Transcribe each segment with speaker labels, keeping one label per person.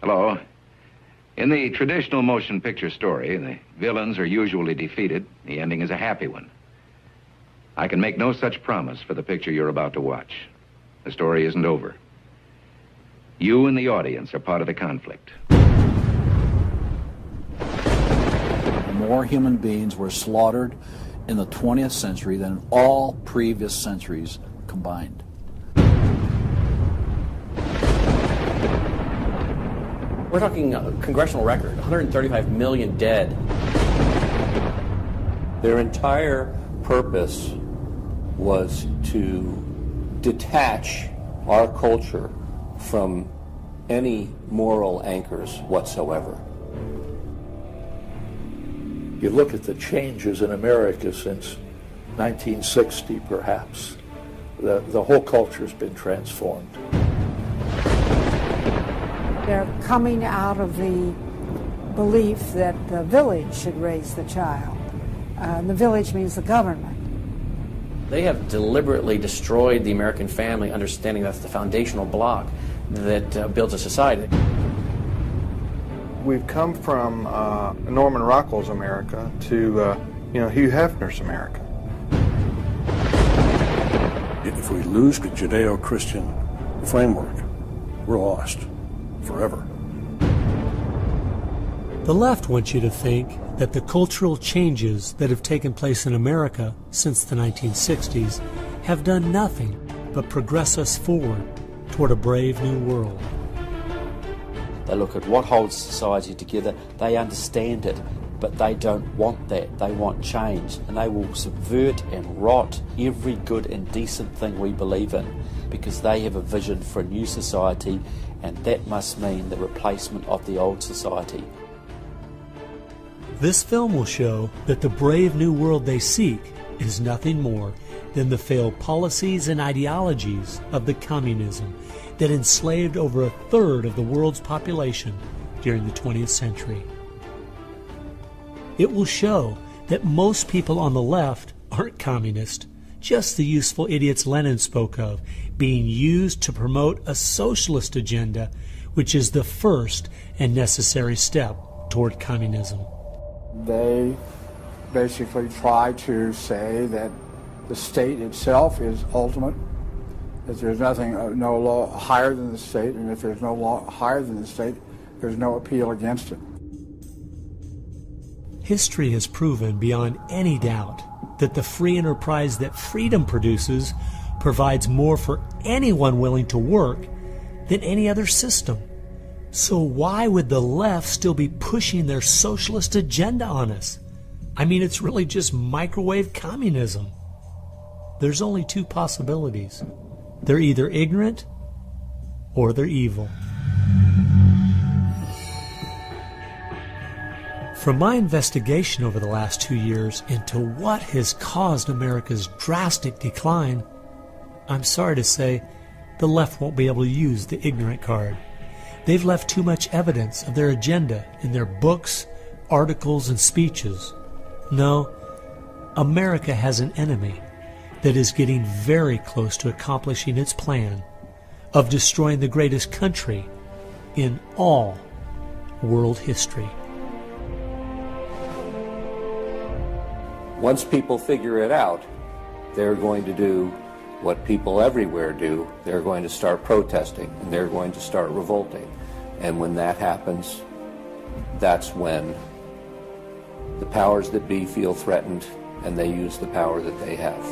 Speaker 1: Hello. In the traditional motion picture story, the villains are usually defeated. The ending is a happy one. I can make no such promise for the picture you're about to watch. The story isn't over. You and the audience are part of the conflict.
Speaker 2: More human beings were slaughtered in the 20th century than in all previous centuries combined.
Speaker 3: We're talking a congressional record, 135 million dead.
Speaker 4: Their entire purpose was to detach our culture from any moral anchors whatsoever.
Speaker 5: You look at the changes in America since 1960, perhaps. The whole culture's been transformed.
Speaker 6: They're coming out of the belief that the village should raise the child. The village means the government.
Speaker 3: They have deliberately destroyed the American family, understanding that's the foundational block that builds a society.
Speaker 7: We've come from Norman Rockwell's America to Hugh Hefner's America.
Speaker 8: If we lose the Judeo-Christian framework, we're lost forever.
Speaker 9: The left wants you to think that the cultural changes that have taken place in America since the 1960s have done nothing but progress us forward toward a brave new world.
Speaker 10: They look at what holds society together, they understand it, but they don't want that. They want change, and they will subvert and rot every good and decent thing we believe in, because they have a vision for a new society, and that must mean the replacement of the old society.
Speaker 9: This film will show that the brave new world they seek is nothing more than the failed policies and ideologies of the communism that enslaved over a third of the world's population during the 20th century. It will show that most people on the left aren't communist, just the useful idiots Lenin spoke of, being used to promote a socialist agenda, which is the first and necessary step toward communism.
Speaker 11: They basically try to say that the state itself is ultimate, that there's nothing, no law higher than the state, and if there's no law higher than the state, there's no appeal against it.
Speaker 9: History has proven beyond any doubt that the free enterprise that freedom produces provides more for anyone willing to work than any other system. So why would the left still be pushing their socialist agenda on us? I mean, it's really just microwave communism. There's only two possibilities. They're either ignorant or they're evil. From my investigation over the last 2 years into what has caused America's drastic decline, I'm sorry to say the left won't be able to use the ignorant card. They've left too much evidence of their agenda in their books, articles, and speeches. No, America has an enemy that is getting very close to accomplishing its plan of destroying the greatest country in all world history.
Speaker 4: Once people figure it out, they're going to do what people everywhere do. They're going to start protesting, and they're going to start revolting. And when that happens, that's when the powers that be feel threatened, and they use the power that they have.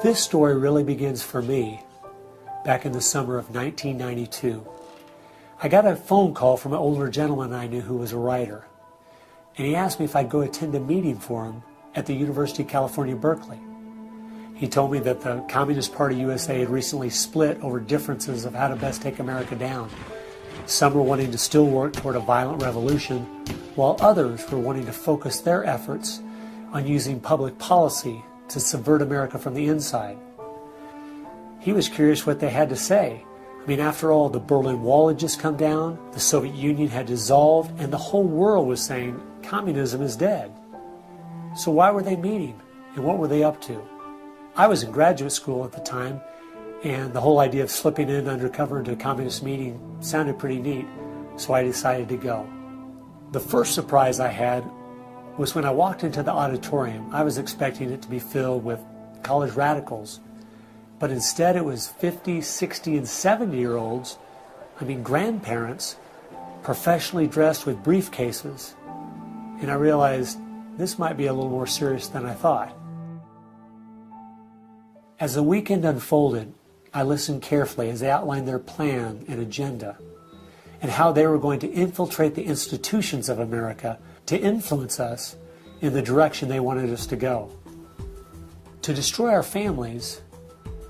Speaker 9: This story really begins for me back in the summer of 1992. I got a phone call from an older gentleman I knew who was a writer, and he asked me if I'd go attend a meeting for him at the University of California, Berkeley. He told me that the Communist Party USA had recently split over differences of how to best take America down. Some were wanting to still work toward a violent revolution, while others were wanting to focus their efforts on using public policy to subvert America from the inside. He was curious what they had to say. I mean, after all, the Berlin Wall had just come down, the Soviet Union had dissolved, and the whole world was saying communism is dead. So why were they meeting, and what were they up to? I was in graduate school at the time, and the whole idea of slipping in undercover into a communist meeting sounded pretty neat, so I decided to go. The first surprise I had was when I walked into the auditorium. I was expecting it to be filled with college radicals, but instead it was 50, 60, and 70-year-olds, grandparents, professionally dressed with briefcases, and I realized this might be a little more serious than I thought. As the weekend unfolded, I listened carefully as they outlined their plan and agenda and how they were going to infiltrate the institutions of America to influence us in the direction they wanted us to go. To destroy our families,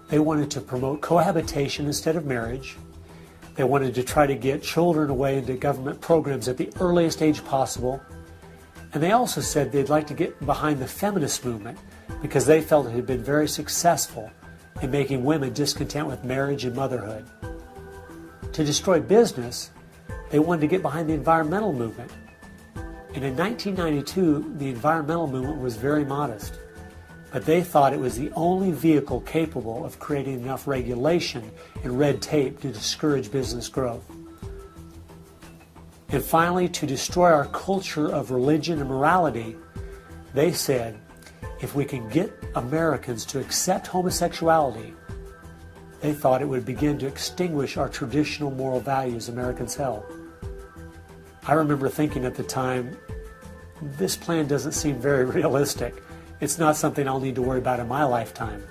Speaker 9: they wanted to promote cohabitation instead of marriage. They wanted to try to get children away into government programs at the earliest age possible. And they also said they'd like to get behind the feminist movement because they felt it had been very successful in making women discontent with marriage and motherhood. To destroy business, they wanted to get behind the environmental movement. And in 1992, the environmental movement was very modest, but they thought it was the only vehicle capable of creating enough regulation and red tape to discourage business growth. And finally, to destroy our culture of religion and morality, they said, if we can get Americans to accept homosexuality, they thought it would begin to extinguish our traditional moral values Americans held. I remember thinking at the time, this plan doesn't seem very realistic. It's not something I'll need to worry about in my lifetime.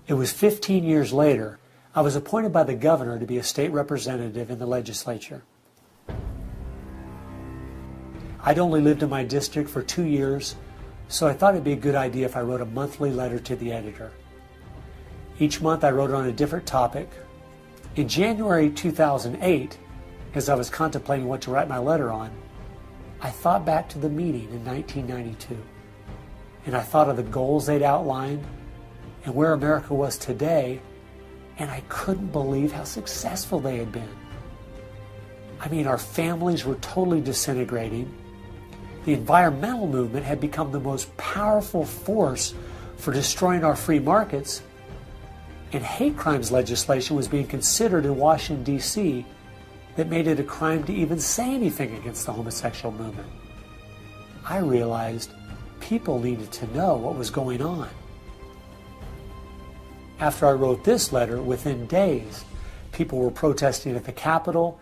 Speaker 9: It was 15 years later, I was appointed by the governor to be a state representative in the legislature. I'd only lived in my district for 2 years, so I thought it'd be a good idea if I wrote a monthly letter to the editor. Each month I wrote on a different topic. In January 2008, as I was contemplating what to write my letter on, I thought back to the meeting in 1992, and I thought of the goals they'd outlined and where America was today, and I couldn't believe how successful they had been. Our families were totally disintegrating. The environmental movement had become the most powerful force for destroying our free markets, and hate crimes legislation was being considered in Washington, D.C. that made it a crime to even say anything against the homosexual movement. I realized people needed to know what was going on. After I wrote this letter, within days, people were protesting at the Capitol.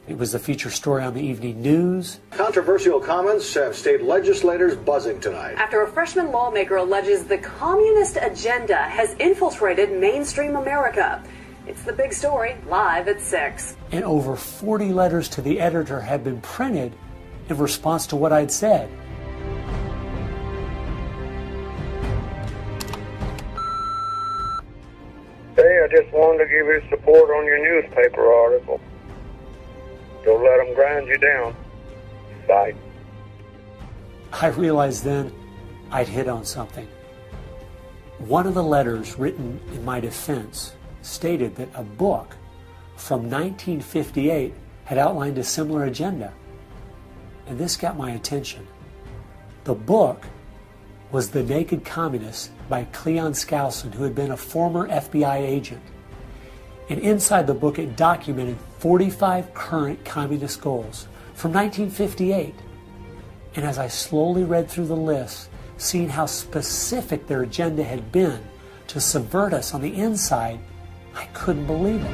Speaker 9: It was the feature story on the evening news.
Speaker 12: Controversial comments have state legislators buzzing tonight.
Speaker 13: After a freshman lawmaker alleges the communist agenda has infiltrated mainstream America. It's the big story, live at 6.
Speaker 9: And over 40 letters to the editor had been printed in response to what I'd said.
Speaker 14: Hey, I just wanted to give you support on your newspaper article. Don't let them grind you down. Bye.
Speaker 9: I realized then I'd hit on something. One of the letters written in my defense stated that a book from 1958 had outlined a similar agenda. And this got my attention. The book was The Naked Communist by Cleon Skousen, who had been a former FBI agent. And inside the book it documented 45 current communist goals from 1958. And as I slowly read through the list, seeing how specific their agenda had been to subvert us on the inside, I couldn't believe it.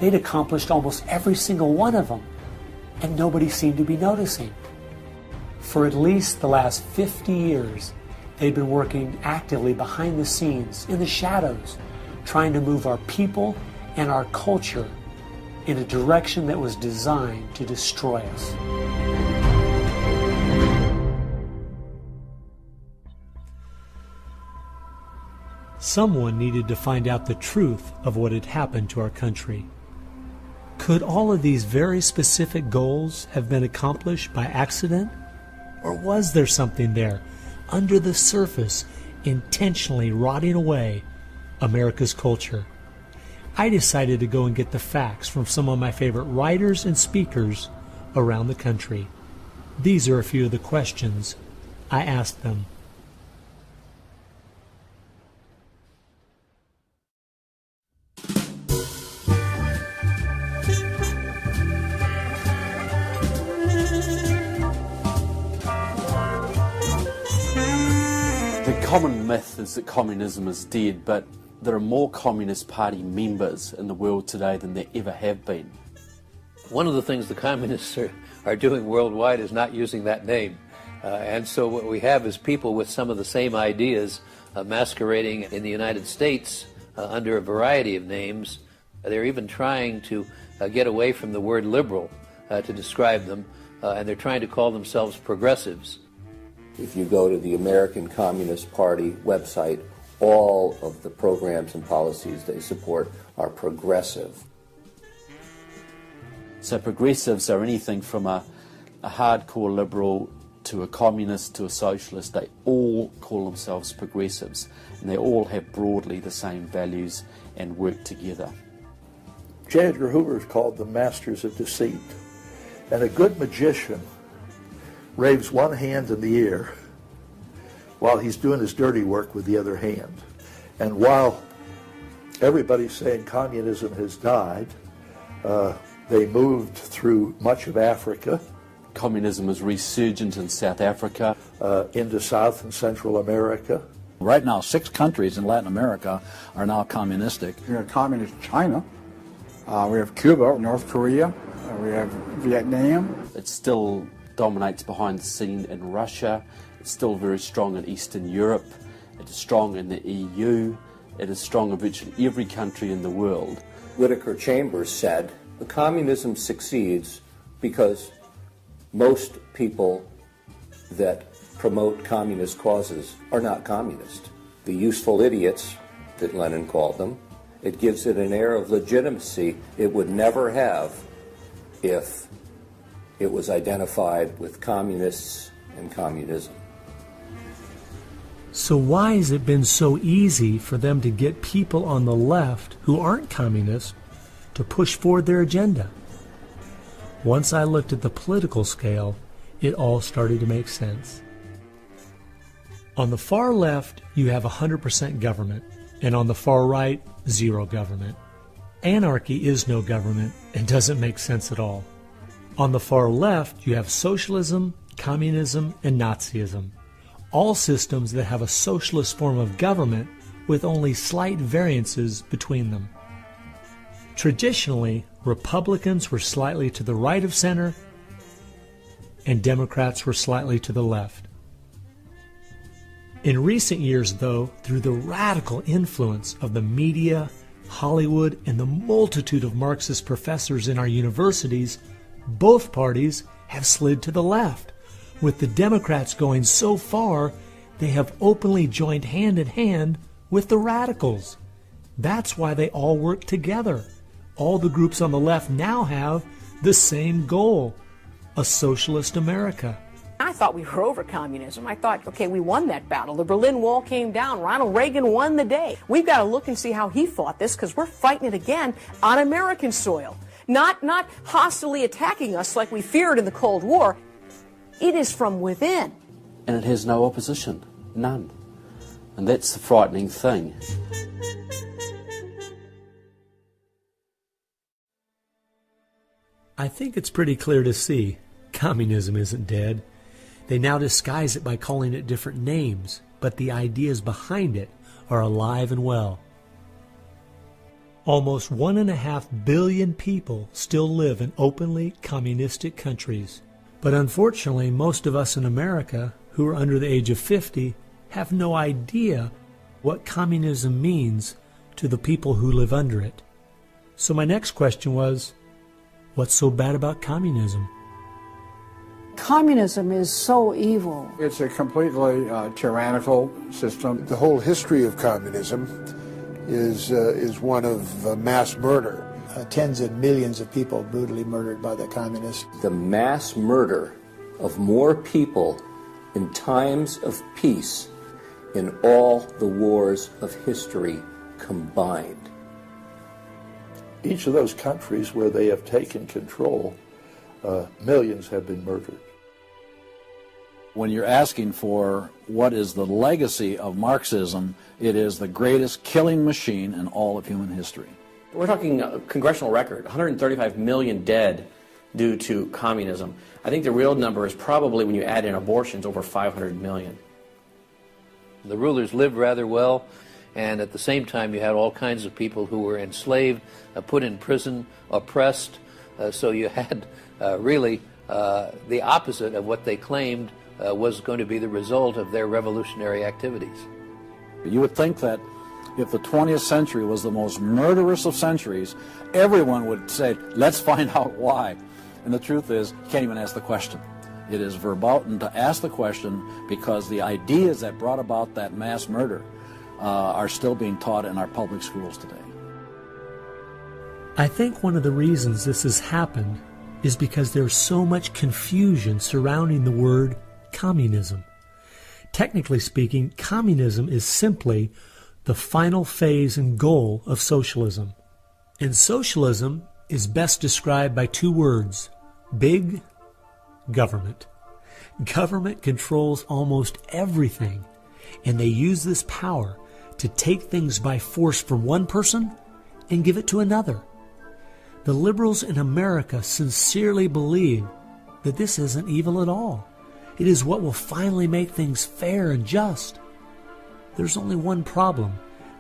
Speaker 9: They'd accomplished almost every single one of them, and nobody seemed to be noticing. For at least the last 50 years, they'd been working actively behind the scenes, in the shadows, trying to move our people and our culture in a direction that was designed to destroy us. Someone needed to find out the truth of what had happened to our country. Could all of these very specific goals have been accomplished by accident? Or was there something there, under the surface, intentionally rotting away America's culture? I decided to go and get the facts from some of my favorite writers and speakers around the country. These are a few of the questions I asked them.
Speaker 10: The common myth is that communism is dead, but there are more Communist Party members in the world today than there ever have been.
Speaker 15: One of the things the communists are doing worldwide is not using that name. And so what we have is people with some of the same ideas masquerading in the United States under a variety of names. They're even trying to get away from the word liberal to describe them, and they're trying to call themselves progressives.
Speaker 4: If you go to the American Communist Party website, all of the programs and policies they support are progressive.
Speaker 10: So progressives are anything from a hardcore liberal to a communist to a socialist. They all call themselves progressives, and they all have broadly the same values and work together.
Speaker 5: J. Edgar Hoover is called the masters of deceit. And a good magician waves one hand in the air while he's doing his dirty work with the other hand. And while everybody's saying communism has died, they moved through much of Africa.
Speaker 10: Communism is resurgent in South Africa.
Speaker 5: Into South and Central America.
Speaker 2: Right now, 6 countries in Latin America are now communistic.
Speaker 11: We have communist China. We have Cuba, North Korea. We have Vietnam.
Speaker 10: It still dominates behind the scene in Russia. It's still very strong in Eastern Europe. It is strong in the EU. It is strong in virtually every country in the world.
Speaker 4: Whittaker Chambers said, the communism succeeds because most people that promote communist causes are not communist. The useful idiots, that Lenin called them, it gives it an air of legitimacy it would never have if it was identified with communists and communism.
Speaker 9: So why has it been so easy for them to get people on the left who aren't communists to push forward their agenda? Once I looked at the political scale, it all started to make sense. On the far left, you have 100% government, and on the far right, zero government. Anarchy is no government and doesn't make sense at all. On the far left, you have socialism, communism, and Nazism. All systems that have a socialist form of government with only slight variances between them. Traditionally, Republicans were slightly to the right of center, and Democrats were slightly to the left. In recent years, though, through the radical influence of the media, Hollywood, and the multitude of Marxist professors in our universities, both parties have slid to the left, with the Democrats going so far they have openly joined hand in hand with the radicals. That's why they all work together. All the groups on the left now have the same goal, a socialist America.
Speaker 16: I thought we were over communism. I thought, okay, we won that battle. The Berlin Wall came down. Ronald Reagan won the day. We've got to look and see how he fought this, because we're fighting it again on American soil. Not hostilely attacking us like we feared in the Cold War. It is from within.
Speaker 10: And it has no opposition. None. And that's the frightening thing.
Speaker 9: I think it's pretty clear to see communism isn't dead. They now disguise it by calling it different names, but the ideas behind it are alive and well. Almost 1.5 billion people still live in openly communistic countries. But unfortunately, most of us in America who are under the age of 50 have no idea what communism means to the people who live under it. So my next question was, what's so bad about communism?
Speaker 6: Communism is so evil.
Speaker 11: It's a completely tyrannical system.
Speaker 17: The whole history of communism is one of mass murder.
Speaker 18: Tens of millions of people brutally murdered by the communists.
Speaker 4: The mass murder of more people in times of peace in all the wars of history combined.
Speaker 5: Each of those countries where they have taken control, millions have been murdered.
Speaker 2: When you're asking for what is the legacy of Marxism, it is the greatest killing machine in all of human history.
Speaker 3: We're talking congressional record, 135 million dead due to communism. I think the real number is probably, when you add in abortions, over 500 million.
Speaker 15: The rulers lived rather well, and at the same time you had all kinds of people who were enslaved, put in prison, oppressed, so you had really the opposite of what they claimed was going to be the result of their revolutionary activities.
Speaker 2: You would think that if the 20th century was the most murderous of centuries, everyone would say, let's find out why. And the truth is, you can't even ask the question. It is verboten to ask the question because the ideas that brought about that mass murder are still being taught in our public schools today.
Speaker 9: I think one of the reasons this has happened is because there's so much confusion surrounding the word communism. Technically speaking, communism is simply the final phase and goal of socialism. And socialism is best described by two words: big government. Government controls almost everything, and they use this power to take things by force from one person and give it to another. The liberals in America sincerely believe that this isn't evil at all. It is what will finally make things fair and just. There's only one problem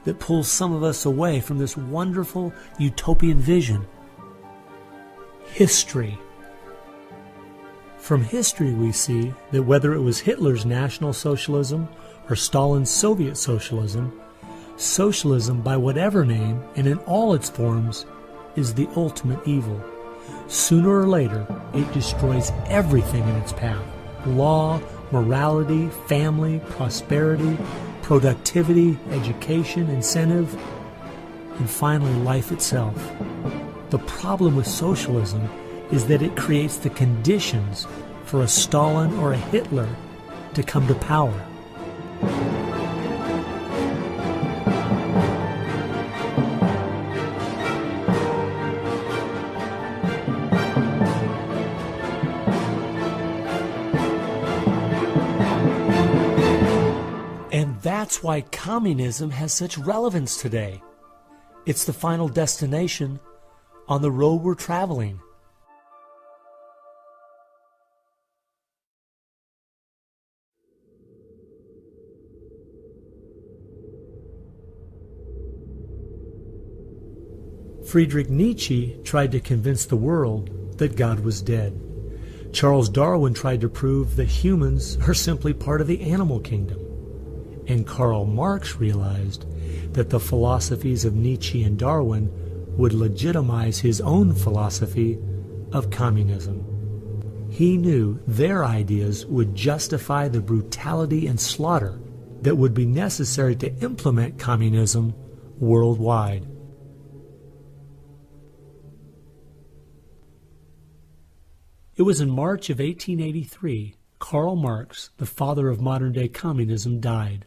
Speaker 9: that pulls some of us away from this wonderful utopian vision: history. From history we see that whether it was Hitler's National Socialism or Stalin's Soviet Socialism, socialism by whatever name and in all its forms is the ultimate evil. Sooner or later, it destroys everything in its path: law, morality, family, prosperity, productivity, education, incentive, and finally life itself. The problem with socialism is that it creates the conditions for a Stalin or a Hitler to come to power. And that's why communism has such relevance today. It's the final destination on the road we're traveling. Friedrich Nietzsche tried to convince the world that God was dead. Charles Darwin tried to prove that humans are simply part of the animal kingdom. And Karl Marx realized that the philosophies of Nietzsche and Darwin would legitimize his own philosophy of communism. He knew their ideas would justify the brutality and slaughter that would be necessary to implement communism worldwide. It was in March of 1883, Karl Marx, the father of modern-day communism, died.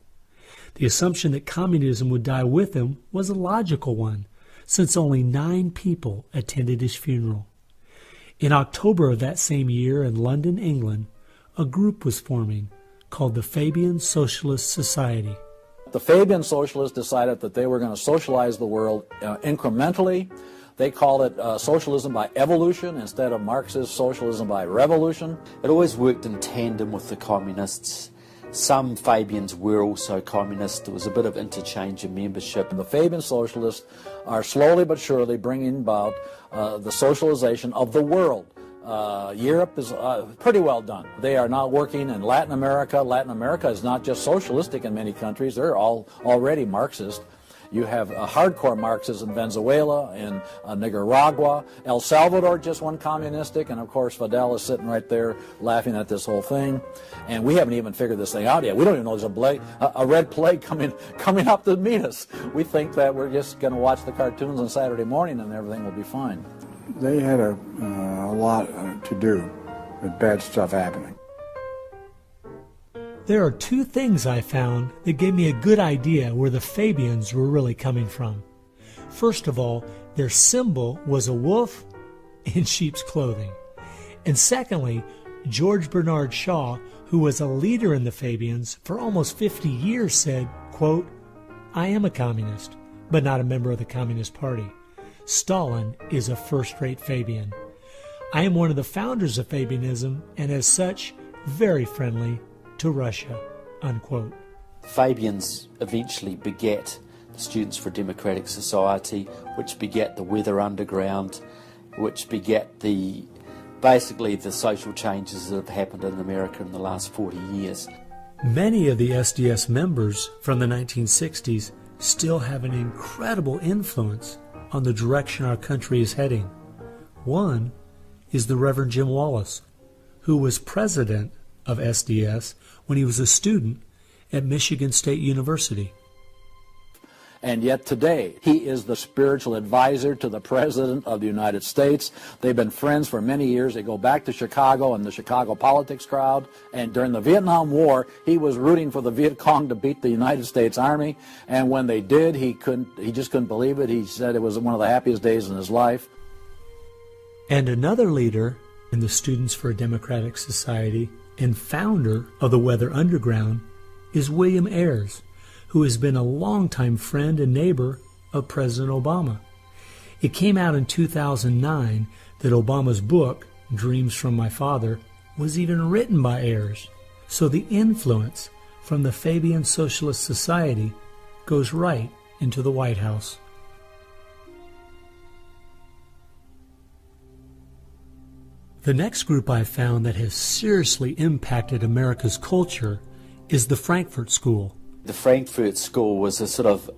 Speaker 9: The assumption that communism would die with him was a logical one, since only 9 people attended his funeral. In October of that same year in London, England, a group was forming called the Fabian Socialist Society.
Speaker 2: The Fabian Socialists decided that they were going to socialize the world incrementally. They called it socialism by evolution instead of Marxist socialism by revolution.
Speaker 10: It always worked in tandem with the communists. Some Fabians were also communists. There was a bit of interchange of membership.
Speaker 2: The Fabian socialists are slowly but surely bringing about the socialization of the world. Europe is pretty well done. They are now working in Latin America. Latin America is not just socialistic in many countries. They're all already Marxist. You have hardcore Marxists in Venezuela, in Nicaragua. El Salvador just went communistic, and of course Fidel is sitting right there laughing at this whole thing. And we haven't even figured this thing out yet. We don't even know there's a red plague coming up to meet us. We think that we're just going to watch the cartoons on Saturday morning and everything will be fine.
Speaker 11: They had a lot to do with bad stuff happening.
Speaker 9: There are two things I found that gave me a good idea where the Fabians were really coming from. First of all, their symbol was a wolf in sheep's clothing. And secondly, George Bernard Shaw, who was a leader in the Fabians for almost 50 years, said, quote, "I am a communist, but not a member of the Communist Party. Stalin is a first-rate Fabian. I am one of the founders of Fabianism, and as such, very friendly to Russia," unquote.
Speaker 10: Fabians eventually begat the Students for a Democratic Society, which begat the Weather Underground, which begat basically the social changes that have happened in America in the last 40 years.
Speaker 9: Many of the SDS members from the 1960s still have an incredible influence on the direction our country is heading. One is the Reverend Jim Wallace, who was president of SDS when he was a student at Michigan State University.
Speaker 2: And yet today, he is the spiritual advisor to the President of the United States. They've been friends for many years. They go back to Chicago and the Chicago politics crowd. And during the Vietnam War, he was rooting for the Viet Cong to beat the United States Army. And when they did, he just couldn't believe it. He said it was one of the happiest days in his life.
Speaker 9: And another leader in the Students for a Democratic Society and founder of the Weather Underground is William Ayers, who has been a longtime friend and neighbor of President Obama. It came out in 2009 that Obama's book, Dreams from My Father, was even written by Ayers. So the influence from the Fabian Socialist Society goes right into the White House. The next group I found that has seriously impacted America's culture is the Frankfurt School.
Speaker 10: The Frankfurt School was a sort of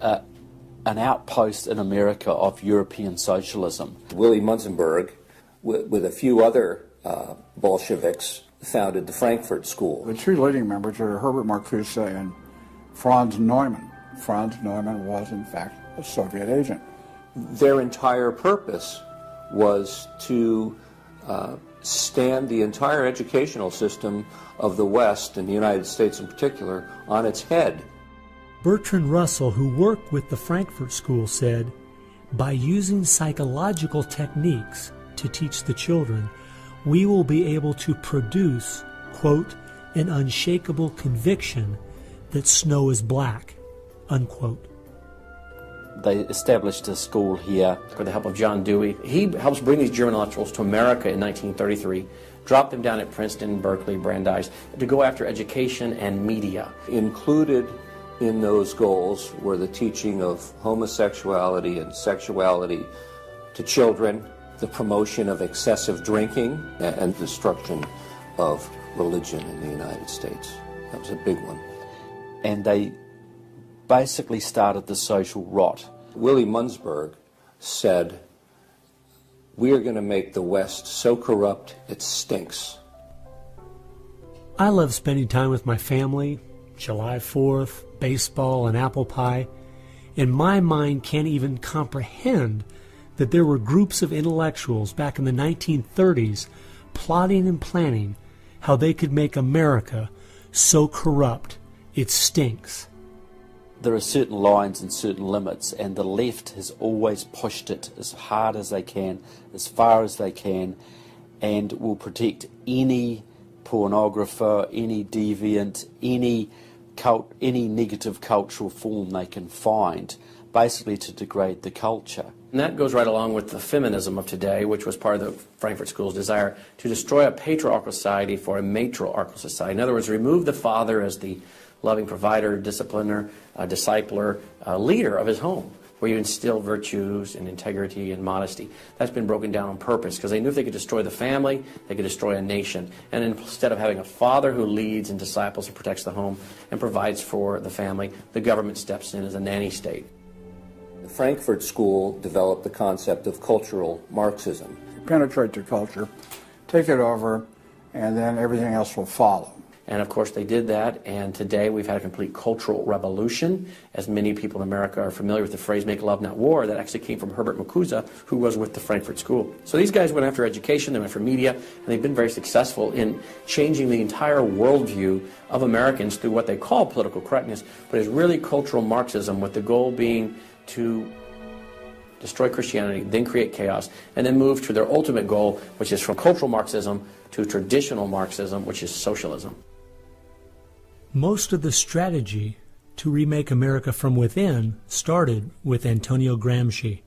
Speaker 10: an outpost in America of European socialism.
Speaker 4: Willy Munzenberg, with a few other Bolsheviks, founded the Frankfurt School.
Speaker 11: The two leading members are Herbert Marcuse and Franz Neumann. Franz Neumann was, in fact, a Soviet agent.
Speaker 4: Their entire purpose was to stand the entire educational system of the West, and the United States in particular, on its head.
Speaker 9: Bertrand Russell, who worked with the Frankfurt School, said, "By using psychological techniques to teach the children, we will be able to produce, quote, an unshakable conviction that snow is black," unquote.
Speaker 10: They established a school here.
Speaker 3: With the help of John Dewey. He helps bring these German intellectuals to America in 1933, drop them down at Princeton, Berkeley, Brandeis, to go after education and media.
Speaker 4: Included in those goals were the teaching of homosexuality and sexuality to children, the promotion of excessive drinking, and destruction of religion in the United States. That was a big one.
Speaker 10: And they basically started the social rot.
Speaker 4: Willy Munzenberg said, "We are going to make the West so corrupt it stinks."
Speaker 9: I love spending time with my family, July 4th, baseball, and apple pie, and my mind can't even comprehend that there were groups of intellectuals back in the 1930s plotting and planning how they could make America so corrupt it stinks.
Speaker 10: There are certain lines and certain limits, and the left has always pushed it as hard as they can, as far as they can, and will protect any pornographer, any deviant, any negative cultural form they can find. basically to degrade the culture.
Speaker 3: And that goes right along with the feminism of today, which was part of the Frankfurt School's desire to destroy a patriarchal society for a matriarchal society. In other words, remove the father as the loving provider, discipliner, discipler, leader of his home, where you instill virtues and integrity and modesty. That's been broken down on purpose because they knew if they could destroy the family, they could destroy a nation. And instead of having a father who leads and disciples and protects the home and provides for the family, the government steps in as a nanny state.
Speaker 4: The Frankfurt School developed the concept of cultural Marxism.
Speaker 11: Penetrate the culture, take it over, and then everything else will follow.
Speaker 3: And of course they did that, and today we've had a complete cultural revolution. As many people in America are familiar with the phrase "make love, not war," that actually came from Herbert Marcuse, who was with the Frankfurt School. So these guys went after education, they went for media, and they've been very successful in changing the entire worldview of Americans through what they call political correctness, but it's really cultural Marxism, with the goal being to destroy Christianity, then create chaos, and then move to their ultimate goal, which is from cultural Marxism to traditional Marxism, which is socialism.
Speaker 9: Most of the strategy to remake America from within started with Antonio Gramsci,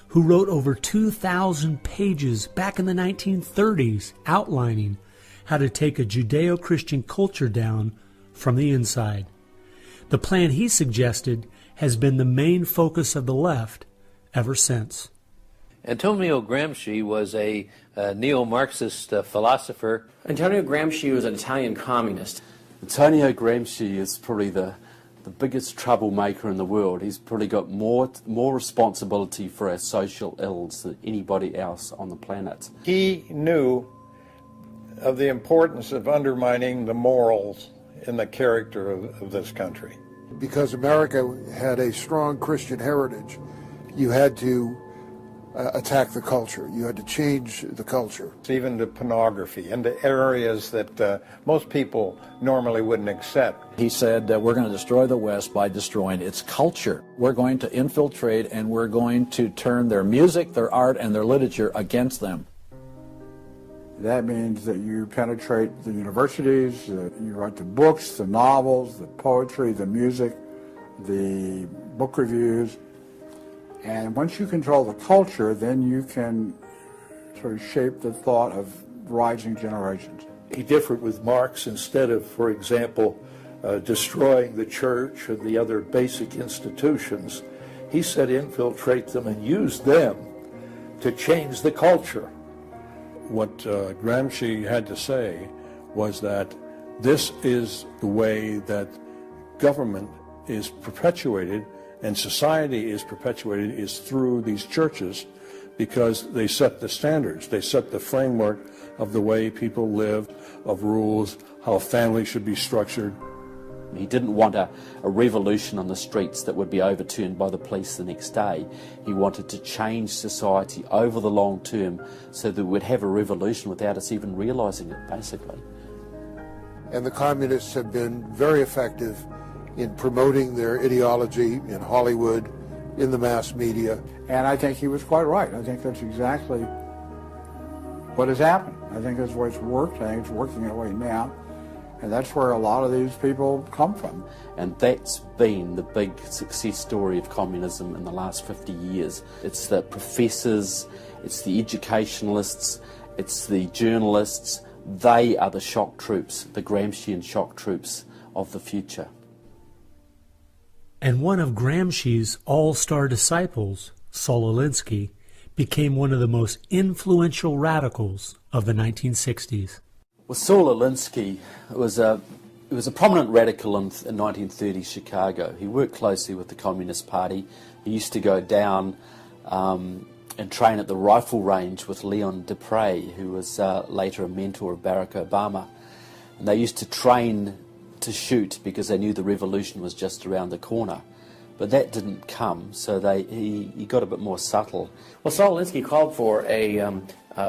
Speaker 9: who wrote over 2,000 pages back in the 1930s outlining how to take a Judeo-Christian culture down from the inside. The plan he suggested has been the main focus of the left ever since.
Speaker 15: Antonio Gramsci was a neo-Marxist philosopher.
Speaker 3: Antonio Gramsci was an Italian communist.
Speaker 10: Antonio Gramsci is probably the biggest troublemaker in the world. He's probably got more responsibility for our social ills than anybody else on the planet.
Speaker 19: He knew of the importance of undermining the morals in the character of this country.
Speaker 17: Because America had a strong Christian heritage, you had to attack the culture. You had to change the culture.
Speaker 19: Even to pornography, into areas that most people normally wouldn't accept.
Speaker 2: He said that we're going to destroy the West by destroying its culture. We're going to infiltrate and we're going to turn their music, their art, and their literature against them.
Speaker 11: That means that you penetrate the universities, you write the books, the novels, the poetry, the music, the book reviews. And once you control the culture, then you can sort of shape the thought of rising generations.
Speaker 5: He differed with Marx. Instead of, for example, destroying the church or the other basic institutions, he said infiltrate them and use them to change the culture.
Speaker 8: What Gramsci had to say was that this is the way that government is perpetuated and society is perpetuated is through these churches, because they set the standards, they set the framework of the way people live, of rules, how families should be structured.
Speaker 10: He didn't want a revolution on the streets that would be overturned by the police the next day. He wanted to change society over the long term so that we'd have a revolution without us even realizing it, basically.
Speaker 17: And the communists have been very effective in promoting their ideology in Hollywood, in the mass media.
Speaker 11: And I think he was quite right. I think that's exactly what has happened. I think that's where it's worked. I think it's working that way now. And that's where a lot of these people come from.
Speaker 10: And that's been the big success story of communism in the last 50 years. It's the professors, it's the educationalists, it's the journalists. They are the shock troops, the Gramscian shock troops of the future.
Speaker 9: And one of Gramsci's all-star disciples, Saul Alinsky, became one of the most influential radicals of the 1960s.
Speaker 10: Well, Saul Alinsky was a prominent radical in 1930 Chicago. He worked closely with the Communist Party. He used to go down and train at the rifle range with Leon Dupre, who was later a mentor of Barack Obama. And they used to train to shoot because they knew the revolution was just around the corner. But that didn't come, so he got a bit more subtle.
Speaker 3: Well, Saul Alinsky called for a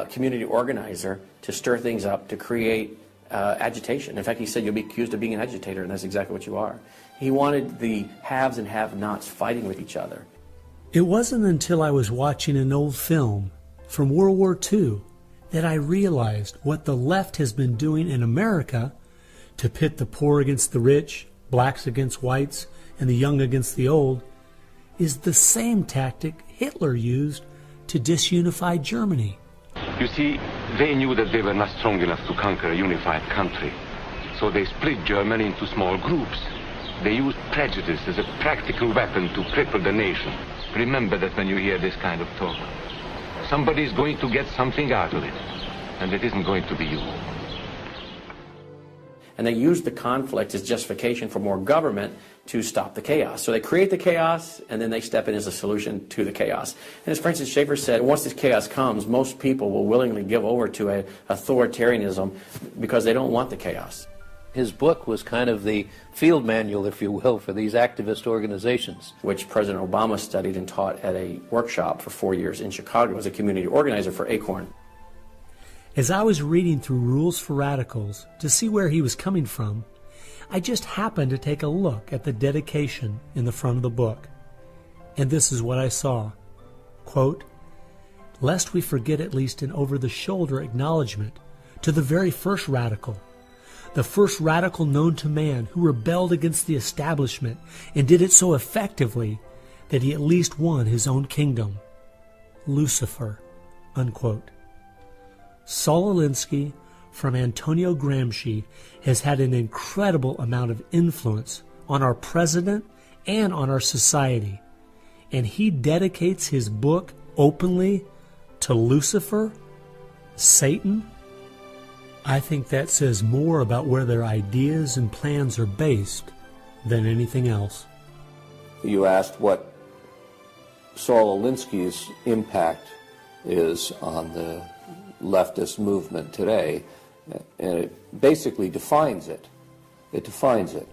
Speaker 3: community organizer to stir things up, to create agitation. In fact, he said, you'll be accused of being an agitator, and that's exactly what you are. He wanted the haves and have-nots fighting with each other.
Speaker 9: It wasn't until I was watching an old film from World War II that I realized what the left has been doing in America to pit the poor against the rich, blacks against whites, and the young against the old, is the same tactic Hitler used to disunify Germany.
Speaker 20: You see, they knew that they were not strong enough to conquer a unified country. So they split Germany into small groups. They used prejudice as a practical weapon to cripple the nation. Remember that when you hear this kind of talk. Somebody's going to get something out of it, and it isn't going to be you.
Speaker 3: And they use the conflict as justification for more government to stop the chaos. So they create the chaos, and then they step in as a solution to the chaos. And as Francis Schaeffer said, once this chaos comes, most people will willingly give over to a authoritarianism because they don't want the chaos.
Speaker 15: His book was kind of the field manual, if you will, for these activist organizations.
Speaker 3: Which President Obama studied and taught at a workshop for 4 years in Chicago as a community organizer for ACORN.
Speaker 9: As I was reading through Rules for Radicals to see where he was coming from, I just happened to take a look at the dedication in the front of the book. And this is what I saw. Quote, "Lest we forget at least an over-the-shoulder acknowledgement to the very first radical, the first radical known to man who rebelled against the establishment and did it so effectively that he at least won his own kingdom. Lucifer." Unquote. Saul Alinsky from Antonio Gramsci has had an incredible amount of influence on our president and on our society, and he dedicates his book openly to Lucifer, Satan. I think that says more about where their ideas and plans are based than anything else.
Speaker 4: You asked what Saul Alinsky's impact is on the leftist movement today, and it basically defines it. It defines it.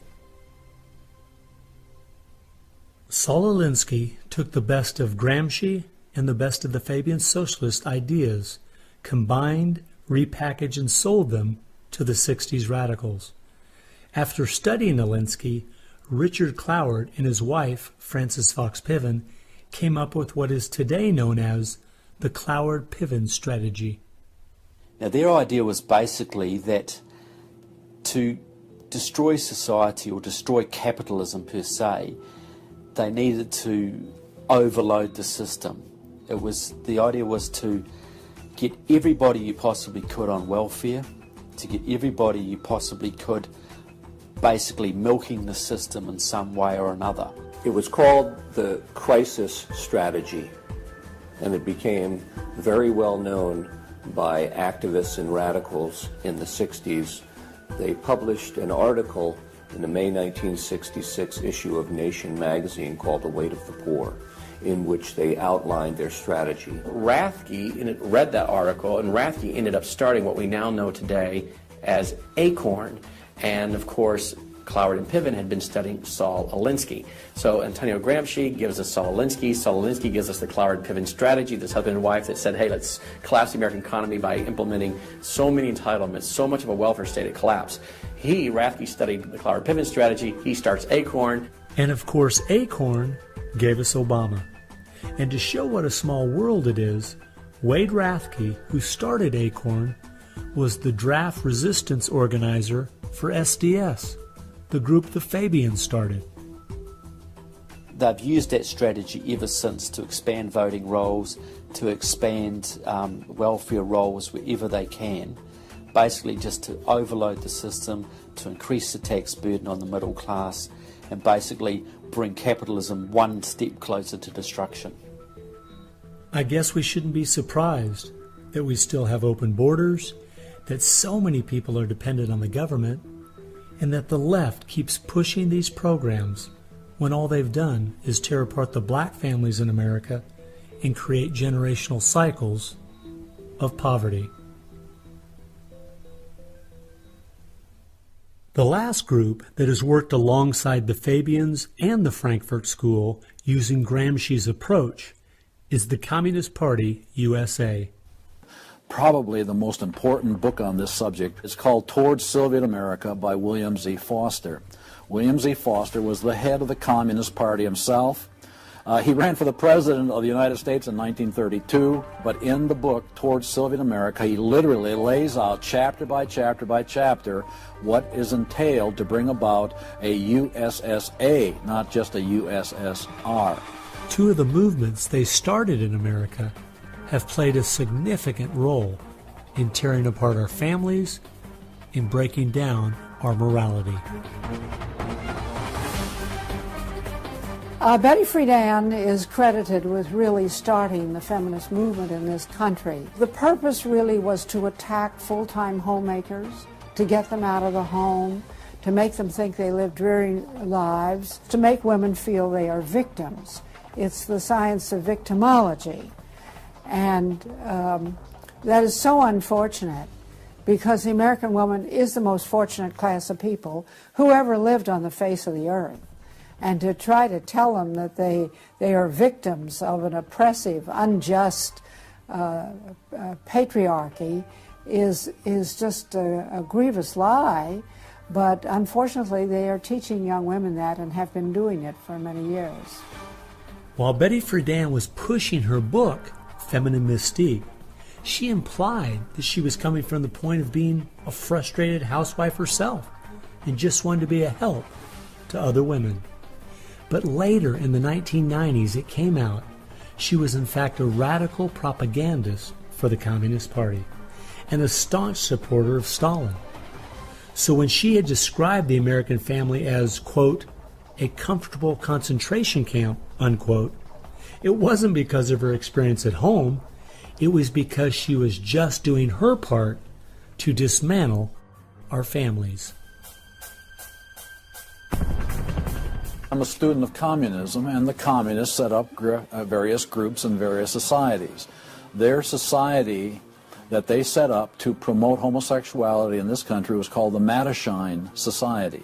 Speaker 9: Saul Alinsky took the best of Gramsci and the best of the Fabian socialist ideas, combined, repackaged, and sold them to the 60s radicals. After studying Alinsky, Richard Cloward and his wife, Frances Fox Piven, came up with what is today known as the Cloward-Piven strategy.
Speaker 10: Now, their idea was basically that to destroy society or destroy capitalism per se, they needed to overload the system. The idea was to get everybody you possibly could on welfare, to get everybody you possibly could basically milking the system in some way or another.
Speaker 4: It was called the crisis strategy, and it became very well known by activists and radicals in the 60s. They published an article in the May 1966 issue of Nation magazine called The Weight of the Poor, in which they outlined their strategy.
Speaker 3: Rathke read that article, and Rathke ended up starting what we now know today as ACORN. And of course, Cloward and Piven had been studying Saul Alinsky. So Antonio Gramsci gives us Saul Alinsky. Saul Alinsky gives us the Cloward-Piven strategy, this husband and wife that said, hey, let's collapse the American economy by implementing so many entitlements, so much of a welfare state it collapsed. Rathke studied the Cloward-Piven strategy. He starts ACORN.
Speaker 9: And of course, ACORN gave us Obama. And to show what a small world it is, Wade Rathke, who started ACORN, was the draft resistance organizer for SDS, the group the Fabians started.
Speaker 10: They've used that strategy ever since to expand voting rolls, to expand welfare rolls wherever they can, basically just to overload the system, to increase the tax burden on the middle class, and basically bring capitalism one step closer to destruction.
Speaker 9: I guess we shouldn't be surprised that we still have open borders, that so many people are dependent on the government, and that the left keeps pushing these programs when all they've done is tear apart the black families in America and create generational cycles of poverty. The last group that has worked alongside the Fabians and the Frankfurt School using Gramsci's approach is the Communist Party USA.
Speaker 2: Probably the most important book on this subject is called Towards Soviet America by William Z. Foster. William Z. Foster was the head of the Communist Party himself. He ran for the President of the United States in 1932, but in the book Towards Soviet America, he literally lays out chapter by chapter by chapter what is entailed to bring about a USSA, not just a USSR.
Speaker 9: Two of the movements they started in America have played a significant role in tearing apart our families, in breaking down our morality.
Speaker 6: Betty Friedan is credited with really starting the feminist movement in this country. The purpose really was to attack full-time homemakers, to get them out of the home, to make them think they live dreary lives, to make women feel they are victims. It's the science of victimology. And that is so unfortunate, because the American woman is the most fortunate class of people who ever lived on the face of the earth. And to try to tell them that they are victims of an oppressive, unjust patriarchy is just a grievous lie. But unfortunately, they are teaching young women that and have been doing it for many years.
Speaker 9: While Betty Friedan was pushing her book, Feminine Mystique, she implied that she was coming from the point of being a frustrated housewife herself and just wanted to be a help to other women. But later in the 1990s, it came out she was in fact a radical propagandist for the Communist Party and a staunch supporter of Stalin. So when she had described the American family as, quote, a comfortable concentration camp, unquote, it wasn't because of her experience at home. It was because she was just doing her part to dismantle our families.
Speaker 2: I'm a student of communism, and the communists set up various groups and various societies. Their society that they set up to promote homosexuality in this country was called the Mattachine Society.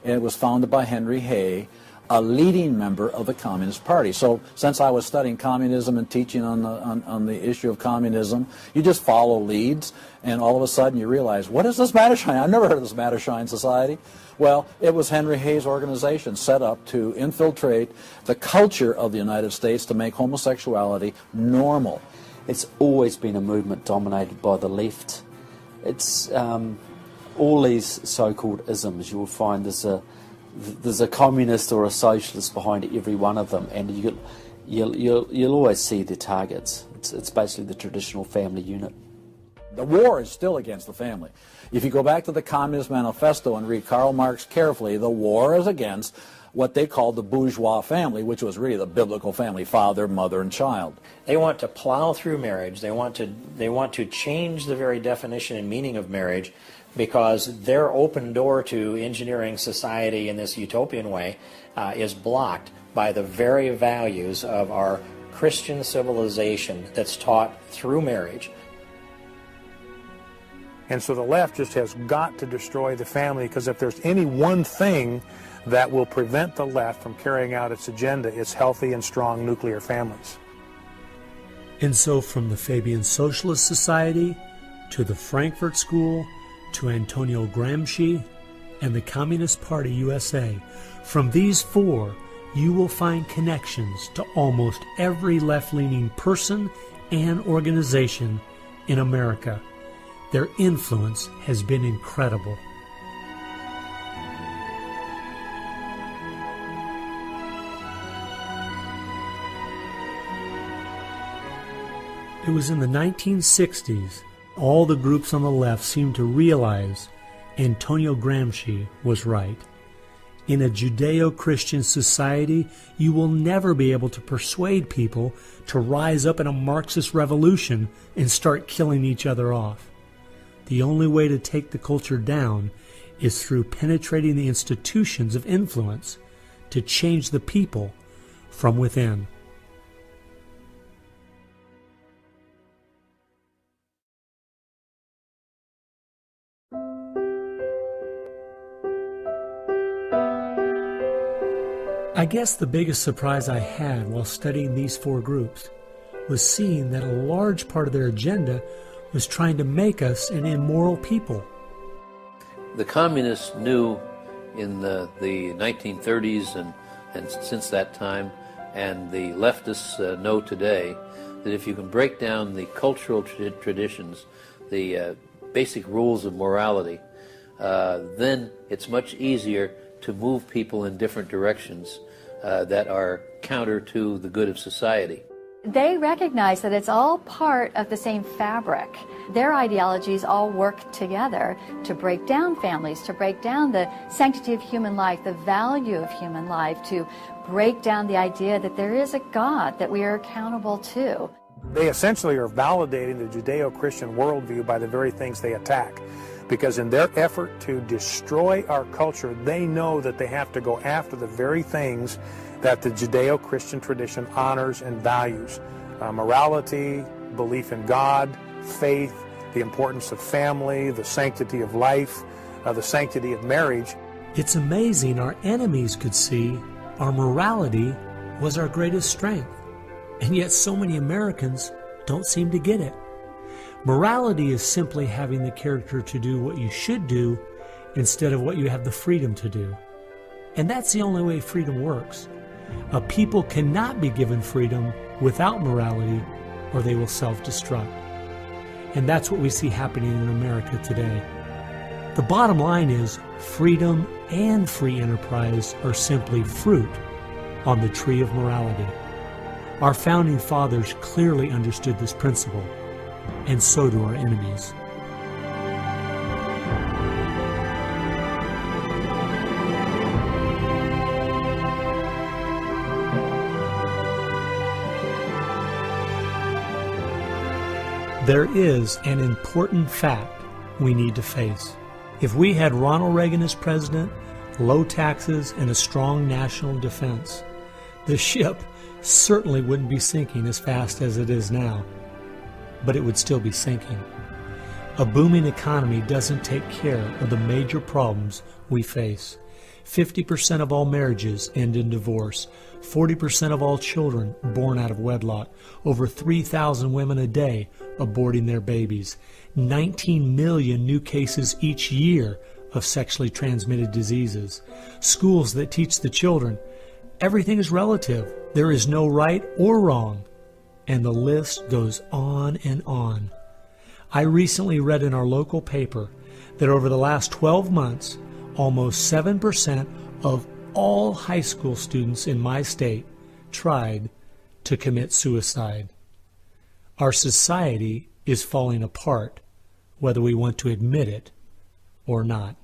Speaker 2: And it was founded by Henry Hay, a leading member of the Communist Party. So since I was studying communism and teaching on the issue of communism, you just follow leads, and all of a sudden you realize, what is this Mattachine? I've never heard of this Mattachine Society. Well, it was Henry Hay's organization set up to infiltrate the culture of the United States to make homosexuality normal.
Speaker 10: It's always been a movement dominated by the left. It's all these so-called isms. You will find there's a communist or a socialist behind every one of them, and you'll always see their targets. It's basically the traditional family unit.
Speaker 2: The war is still against the family. If you go back to the Communist Manifesto and read Karl Marx carefully, the war is against what they called the bourgeois family, which was really the biblical family, father, mother, and child.
Speaker 21: They want to plow through marriage. They want to change the very definition and meaning of marriage, because their open door to engineering society in this utopian way is blocked by the very values of our Christian civilization that's taught through marriage.
Speaker 22: And so the left just has got to destroy the family, because if there's any one thing that will prevent the left from carrying out its agenda, it's healthy and strong nuclear families.
Speaker 9: And so from the Fabian Socialist Society to the Frankfurt School to Antonio Gramsci and the Communist Party USA, from these four you will find connections to almost every left-leaning person and organization in America. Their influence has been incredible. It was in the 1960s all the groups on the left seemed to realize Antonio Gramsci was right. In a Judeo-Christian society, you will never be able to persuade people to rise up in a Marxist revolution and start killing each other off. The only way to take the culture down is through penetrating the institutions of influence to change the people from within. I guess the biggest surprise I had while studying these four groups was seeing that a large part of their agenda was trying to make us an immoral people.
Speaker 15: The communists knew in the 1930s and since that time, and the leftists know today, that if you can break down the cultural traditions, the basic rules of morality, then it's much easier to move people in different directions that are counter to the good of society.
Speaker 1: They recognize that it's all part of the same fabric. Their ideologies all work together to break down families, to break down the sanctity of human life, the value of human life, to break down the idea that there is a God that we are accountable to.
Speaker 22: They essentially are validating the Judeo-Christian worldview by the very things they attack. Because in their effort to destroy our culture, they know that they have to go after the very things that the Judeo-Christian tradition honors and values. Morality, belief in God, faith, the importance of family, the sanctity of life, the sanctity of marriage.
Speaker 9: It's amazing our enemies could see our morality was our greatest strength. And yet so many Americans don't seem to get it. Morality is simply having the character to do what you should do instead of what you have the freedom to do. And that's the only way freedom works. A people cannot be given freedom without morality, or they will self-destruct. And that's what we see happening in America today. The bottom line is freedom and free enterprise are simply fruit on the tree of morality. Our founding fathers clearly understood this principle, and so do our enemies. There is an important fact we need to face. If we had Ronald Reagan as president, low taxes, and a strong national defense, the ship certainly wouldn't be sinking as fast as it is now, but it would still be sinking. A booming economy doesn't take care of the major problems we face. 50% of all marriages end in divorce. 40% of all children born out of wedlock. Over 3,000 women a day aborting their babies. 19 million new cases each year of sexually transmitted diseases. Schools that teach the children everything is relative. There is no right or wrong. And the list goes on and on. I recently read in our local paper that over the last 12 months, almost 7% of all high school students in my state tried to commit suicide. Our society is falling apart, whether we want to admit it or not.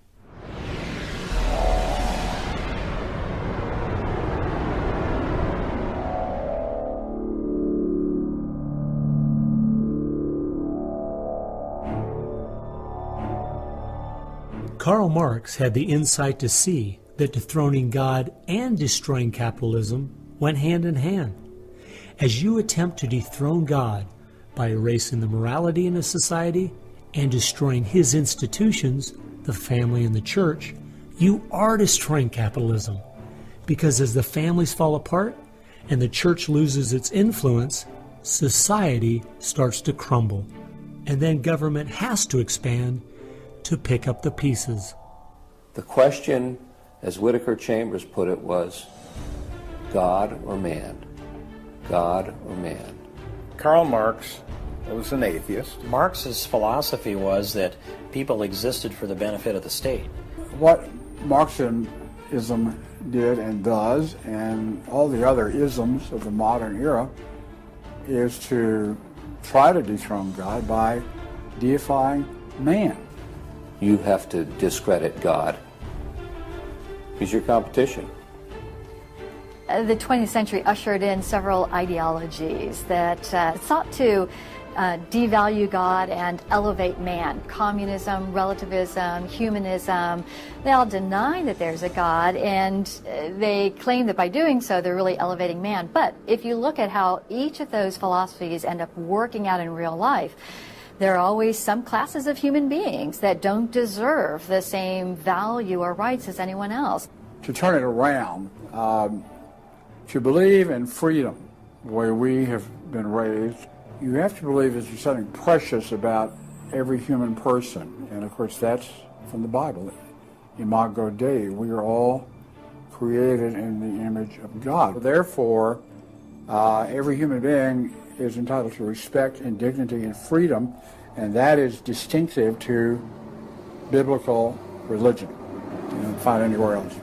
Speaker 9: Karl Marx had the insight to see that dethroning God and destroying capitalism went hand in hand. As you attempt to dethrone God by erasing the morality in a society and destroying his institutions, the family and the church, you are destroying capitalism. Because as the families fall apart and the church loses its influence, society starts to crumble. And then government has to expand to pick up the pieces.
Speaker 4: The question, as Whittaker Chambers put it, was God or man? God or man?
Speaker 19: Karl Marx was an atheist.
Speaker 21: Marx's philosophy was that people existed for the benefit of the state.
Speaker 11: What Marxism did and does, and all the other isms of the modern era, is to try to dethrone God by deifying man.
Speaker 4: You have to discredit God. He's your competition.
Speaker 1: The 20th century ushered in several ideologies that sought to devalue God and elevate man. Communism, relativism, humanism, they all deny that there's a God, and they claim that by doing so they're really elevating man. But if you look at how each of those philosophies end up working out in real life, there are always some classes of human beings that don't deserve the same value or rights as anyone else.
Speaker 11: To turn it around, to believe in freedom, the way we have been raised, you have to believe that there's something precious about every human person. And of course that's from the Bible. Imago Dei, we are all created in the image of God. Therefore, every human being is entitled to respect and dignity and freedom, and that is distinctive to biblical religion. You don't find anywhere else.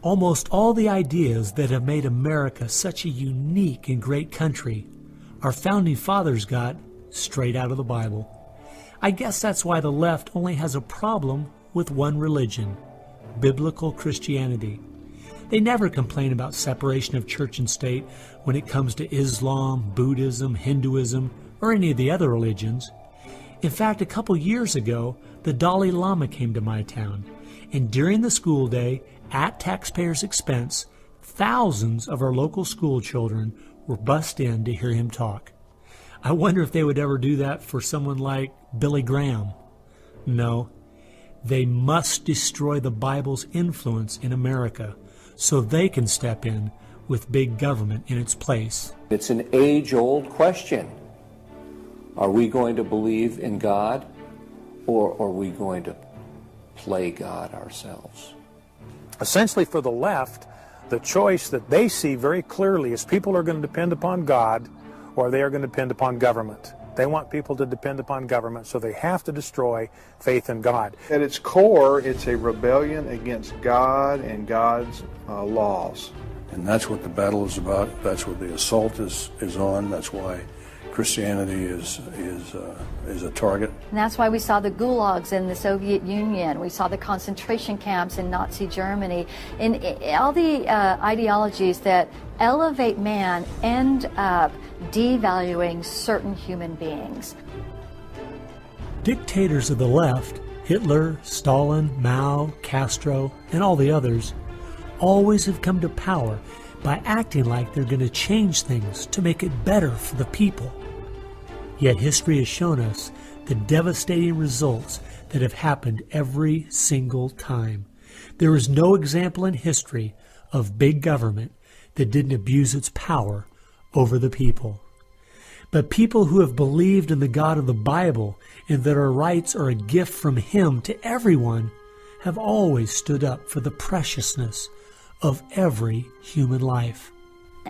Speaker 9: Almost all the ideas that have made America such a unique and great country, our founding fathers got straight out of the Bible. I guess that's why the left only has a problem with one religion, biblical Christianity. They never complain about separation of church and state when it comes to Islam, Buddhism, Hinduism, or any of the other religions. In fact, a couple years ago, the Dalai Lama came to my town, and during the school day, at taxpayers' expense, thousands of our local school children were bussed in to hear him talk. I wonder if they would ever do that for someone like Billy Graham. No, they must destroy the Bible's influence in America so they can step in with big government in its place.
Speaker 4: It's an age-old question. Are we going to believe in God, or are we going to play God ourselves?
Speaker 22: Essentially, for the left, the choice that they see very clearly is people are going to depend upon God or they are going to depend upon government. They want people to depend upon government, so they have to destroy faith in God.
Speaker 11: At its core, it's a rebellion against God and God's laws.
Speaker 8: And that's what the battle is about. That's what the assault is on. That's why Christianity is a target.
Speaker 1: And that's why we saw the gulags in the Soviet Union. We saw the concentration camps in Nazi Germany. And all the ideologies that elevate man end up devaluing certain human beings.
Speaker 9: Dictators of the left, Hitler, Stalin, Mao, Castro, and all the others, always have come to power by acting like they're going to change things to make it better for the people. Yet history has shown us the devastating results that have happened every single time. There is no example in history of big government that didn't abuse its power over the people. But people who have believed in the God of the Bible and that our rights are a gift from Him to everyone have always stood up for the preciousness of every human life.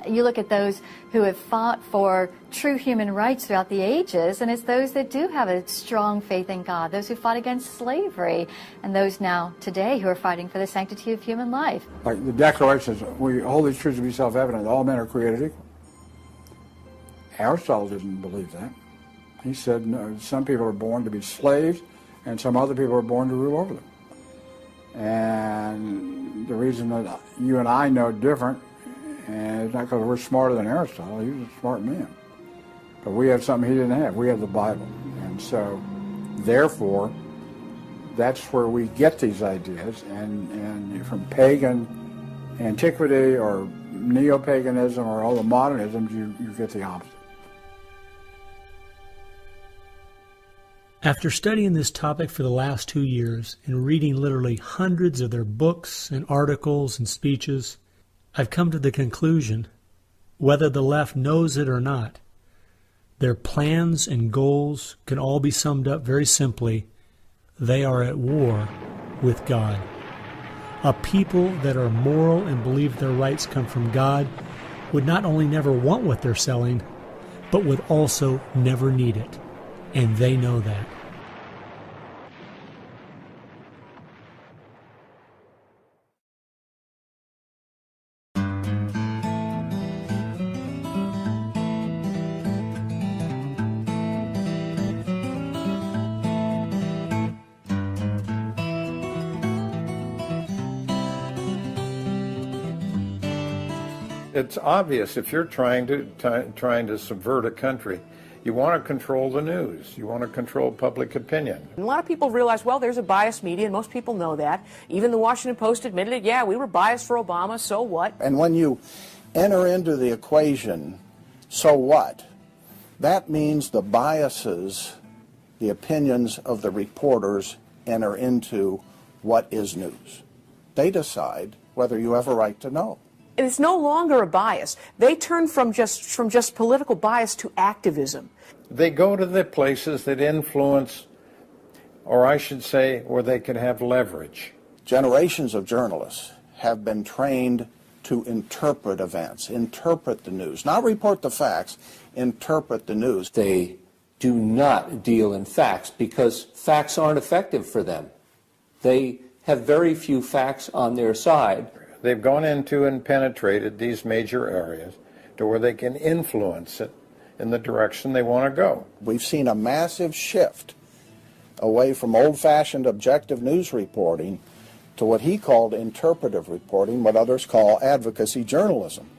Speaker 1: You look at those who have fought for true human rights throughout the ages, and it's those that do have a strong faith in God, those who fought against slavery, and those now today who are fighting for the sanctity of human life.
Speaker 11: Like the Declaration says, we hold these truths to be self-evident, all men are created equal. Aristotle didn't believe that. He said, no, some people are born to be slaves, and some other people are born to rule over them. And the reason that you and I know different, and it's not because we're smarter than Aristotle, he was a smart man. But we have something he didn't have. We have the Bible. And so, therefore, that's where we get these ideas. And from pagan antiquity or neo-paganism or all the modernisms, you get the opposite.
Speaker 9: After studying this topic for the last 2 years and reading literally hundreds of their books and articles and speeches, I've come to the conclusion, whether the left knows it or not, their plans and goals can all be summed up very simply. They are at war with God. A people that are moral and believe their rights come from God would not only never want what they're selling, but would also never need it. And they know that.
Speaker 19: It's obvious if you're trying to subvert a country, you want to control the news. You want to control public opinion.
Speaker 16: A lot of people realize, well, there's a biased media, and most people know that. Even the Washington Post admitted it. Yeah, we were biased for Obama, so what?
Speaker 7: And when you enter into the equation, so what? That means the biases, the opinions of the reporters enter into what is news. They decide whether you have a right to know.
Speaker 16: And it's no longer a bias. They turn from just political bias to activism.
Speaker 19: They go to the places that influence, or I should say, where they can have leverage.
Speaker 7: Generations of journalists have been trained to interpret events, interpret the news, not report the facts, interpret the news.
Speaker 4: They do not deal in facts because facts aren't effective for them. They have very few facts on their side.
Speaker 19: They've gone into and penetrated these major areas to where they can influence it in the direction they want to go.
Speaker 7: We've seen a massive shift away from old-fashioned objective news reporting to what he called interpretive reporting, what others call advocacy journalism.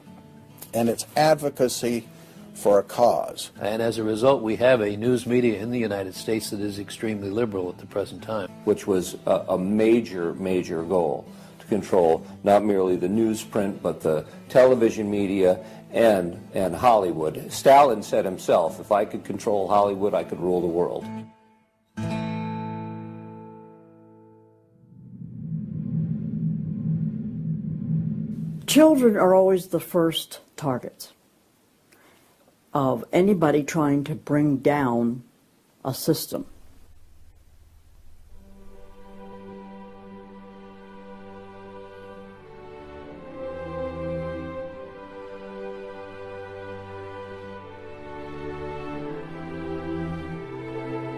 Speaker 7: And it's advocacy for a cause.
Speaker 15: And as a result, we have a news media in the United States that is extremely liberal at the present time.
Speaker 4: Which was a major, major goal, to control not merely the newsprint, but the television media and Hollywood. Stalin said himself, if I could control Hollywood, I could rule the world.
Speaker 12: Children are always the first targets of anybody trying to bring down a system.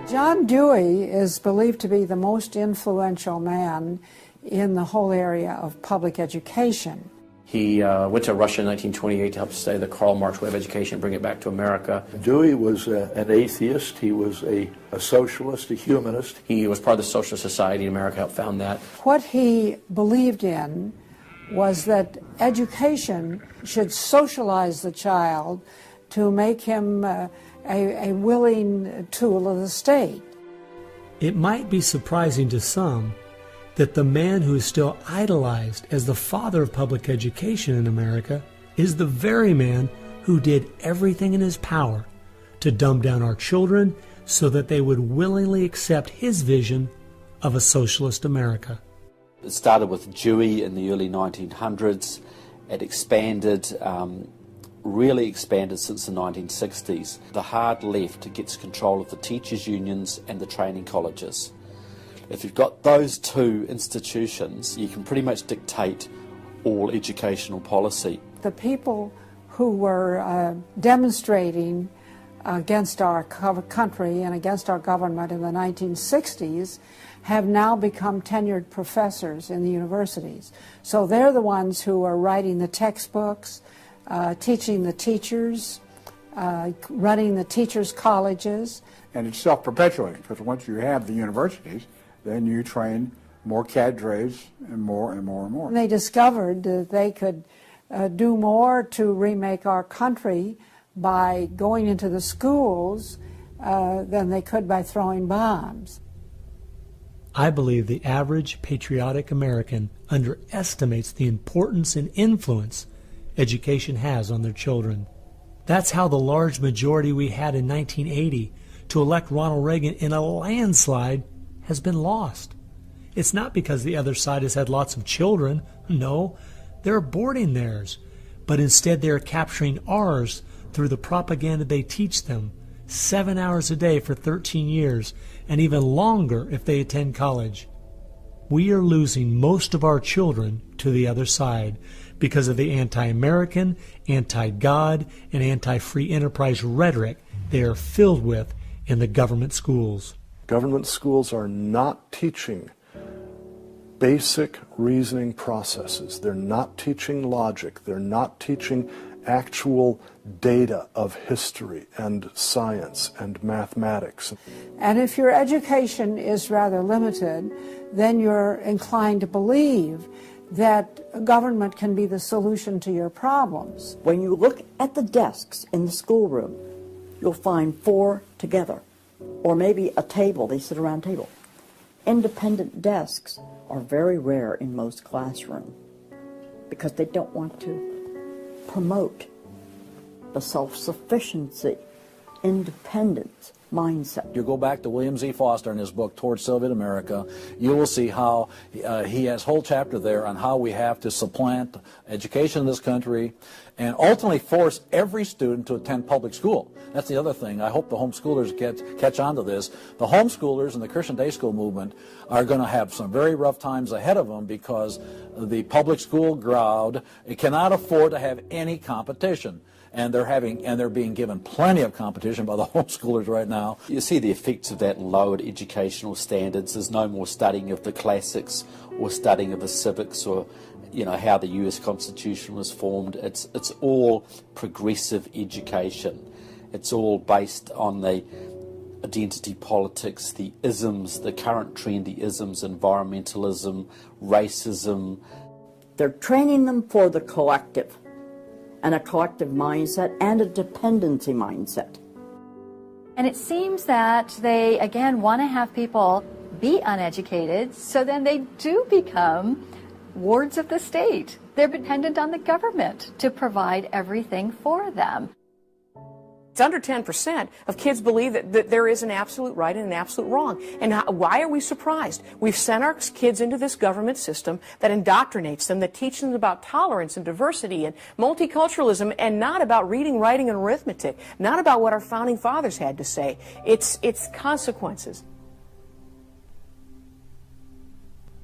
Speaker 6: John Dewey is believed to be the most influential man in the whole area of public education.
Speaker 3: He went to Russia in 1928 to help study the Karl Marx way of education, bring it back to America.
Speaker 5: Dewey was an atheist. He was a socialist, a humanist.
Speaker 3: He was part of the Socialist Society in America, helped found that.
Speaker 6: What he believed in was that education should socialize the child to make him a willing tool of the state.
Speaker 9: It might be surprising to some that the man who is still idolized as the father of public education in America is the very man who did everything in his power to dumb down our children so that they would willingly accept his vision of a socialist America.
Speaker 10: It started with Dewey in the early 1900s. It expanded, really expanded since the 1960s. The hard left gets control of the teachers' unions and the training colleges. If you've got those two institutions, you can pretty much dictate all educational policy.
Speaker 6: The people who were demonstrating against our country and against our government in the 1960s have now become tenured professors in the universities. So they're the ones who are writing the textbooks, teaching the teachers, running the teachers' colleges.
Speaker 11: And it's self-perpetuating, because once you have the universities, then you train more cadres and more and more and more.
Speaker 6: And they discovered that they could do more to remake our country by going into the schools than they could by throwing bombs.
Speaker 9: I believe the average patriotic American underestimates the importance and influence education has on their children. That's how the large majority we had in 1980 to elect Ronald Reagan in a landslide has been lost. It's not because the other side has had lots of children. No, they're aborting theirs. But instead they are capturing ours through the propaganda they teach them, 7 hours a day for 13 years, and even longer if they attend college. We are losing most of our children to the other side because of the anti-American, anti-God, and anti-free enterprise rhetoric they are filled with in the government schools.
Speaker 13: Government schools are not teaching basic reasoning processes. They're not teaching logic. They're not teaching actual data of history and science and mathematics.
Speaker 6: And if your education is rather limited, then you're inclined to believe that government can be the solution to your problems.
Speaker 12: When you look at the desks in the schoolroom, you'll find 4 together, or maybe a table, they sit around a table. Independent desks are very rare in most classrooms because they don't want to promote the self-sufficiency, independence mindset.
Speaker 2: You go back to William Z. Foster in his book, Towards Soviet America, you will see how he has a whole chapter there on how we have to supplant education in this country and ultimately force every student to attend public school. That's the other thing. I hope the homeschoolers catch on to this. The homeschoolers and the Christian day school movement are going to have some very rough times ahead of them because the public school crowd cannot afford to have any competition. And they're being given plenty of competition by the homeschoolers right now.
Speaker 10: You see the effects of that in lowered educational standards. There's no more studying of the classics or studying of the civics or how the U.S. Constitution was formed. It's all progressive education. It's all based on the identity politics, the isms, the current trendy isms, environmentalism, racism.
Speaker 12: They're training them for the collective, and a collective mindset and a dependency mindset.
Speaker 1: And it seems that they, again, want to have people be uneducated, so then they do become wards of the state. They're dependent on the government to provide everything for them.
Speaker 16: It's under 10% of kids believe that there is an absolute right and an absolute wrong. And why are we surprised? We've sent our kids into this government system that indoctrinates them, that teaches them about tolerance and diversity and multiculturalism, and not about reading, writing, and arithmetic, not about what our founding fathers had to say. It's consequences.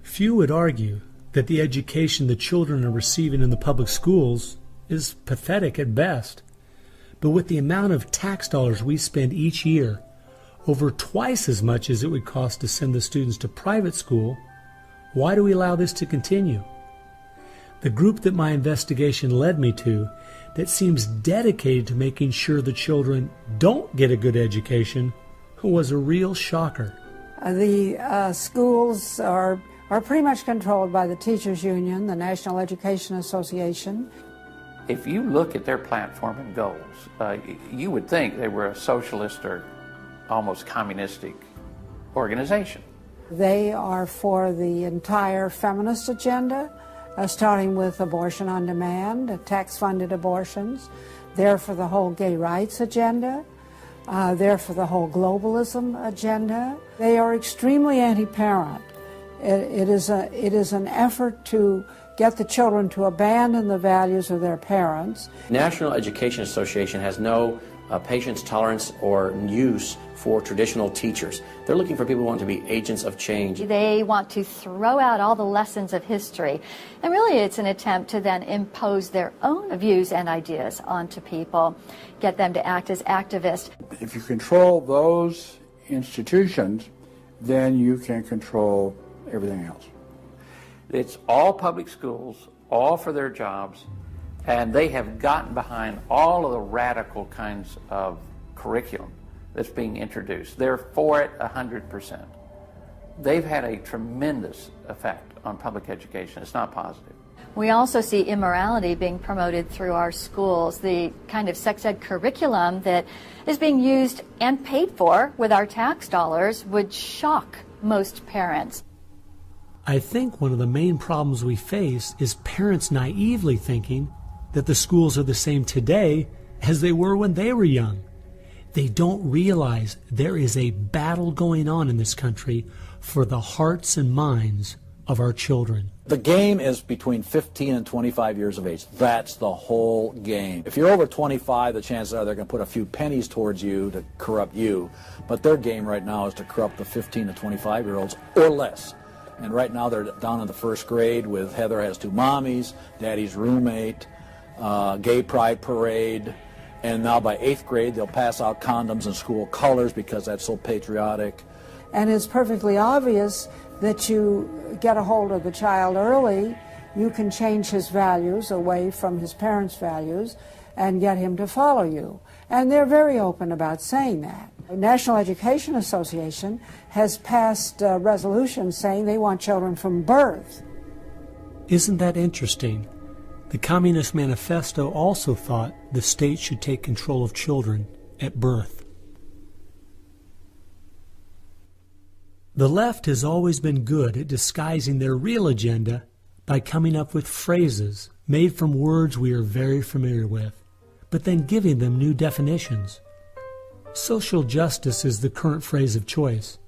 Speaker 9: Few would argue that the education the children are receiving in the public schools is pathetic at best. But with the amount of tax dollars we spend each year, over twice as much as it would cost to send the students to private school, why do we allow this to continue? The group that my investigation led me to, that seems dedicated to making sure the children don't get a good education, was a real shocker.
Speaker 6: The schools are pretty much controlled by the Teachers Union, the National Education Association.
Speaker 14: If you look at their platform and goals, you would think they were a socialist or almost communistic organization.
Speaker 6: They are for the entire feminist agenda, starting with abortion on demand, tax-funded abortions. They're for the whole gay rights agenda. They're for the whole globalism agenda. They are extremely anti-parent. It is an effort to get the children to abandon the values of their parents.
Speaker 3: National Education Association has no patience, tolerance, or use for traditional teachers. They're looking for people who want to be agents of change.
Speaker 1: They want to throw out all the lessons of history. And really it's an attempt to then impose their own views and ideas onto people, get them to act as activists.
Speaker 11: If you control those institutions, then you can control everything else.
Speaker 14: It's all public schools, all for their jobs, and they have gotten behind all of the radical kinds of curriculum that's being introduced. They're for it 100%. They've had a tremendous effect on public education. It's not positive.
Speaker 1: We also see immorality being promoted through our schools. The kind of sex ed curriculum that is being used and paid for with our tax dollars would shock most parents.
Speaker 9: I think one of the main problems we face is parents naively thinking that the schools are the same today as they were when they were young. They don't realize there is a battle going on in this country for the hearts and minds of our children.
Speaker 2: The game is between 15 and 25 years of age. That's the whole game. If you're over 25, the chances are they're going to put a few pennies towards you to corrupt you. But their game right now is to corrupt the 15 to 25-year-olds or less. And right now they're down in the first grade with Heather Has Two Mommies, Daddy's Roommate, Gay Pride Parade, and now by 8th grade they'll pass out condoms in school colors because that's so patriotic.
Speaker 6: And it's perfectly obvious that you get a hold of the child early, you can change his values away from his parents' values and get him to follow you. And they're very open about saying that. The National Education Association has passed resolutions saying they want children from birth.
Speaker 9: Isn't that interesting? The Communist Manifesto also thought the state should take control of children at birth. The left has always been good at disguising their real agenda by coming up with phrases made from words we are very familiar with, but then giving them new definitions. Social justice is the current phrase of choice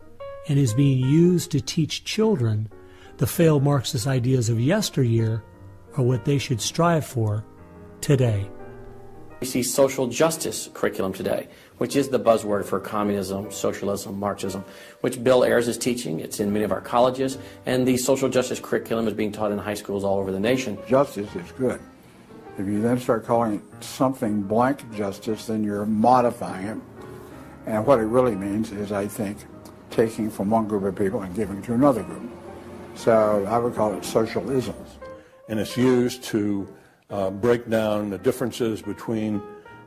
Speaker 9: and is being used to teach children the failed Marxist ideas of yesteryear are what they should strive for today.
Speaker 3: We see social justice curriculum today, which is the buzzword for communism, socialism, Marxism, which Bill Ayers is teaching. It's in many of our colleges, and the social justice curriculum is being taught in high schools all over the nation.
Speaker 11: Justice is good. If you then start calling it something blank justice, then you're modifying it. And what it really means is, I think, taking from one group of people and giving to another group. So I would call it socialism.
Speaker 8: and it's used to break down the differences between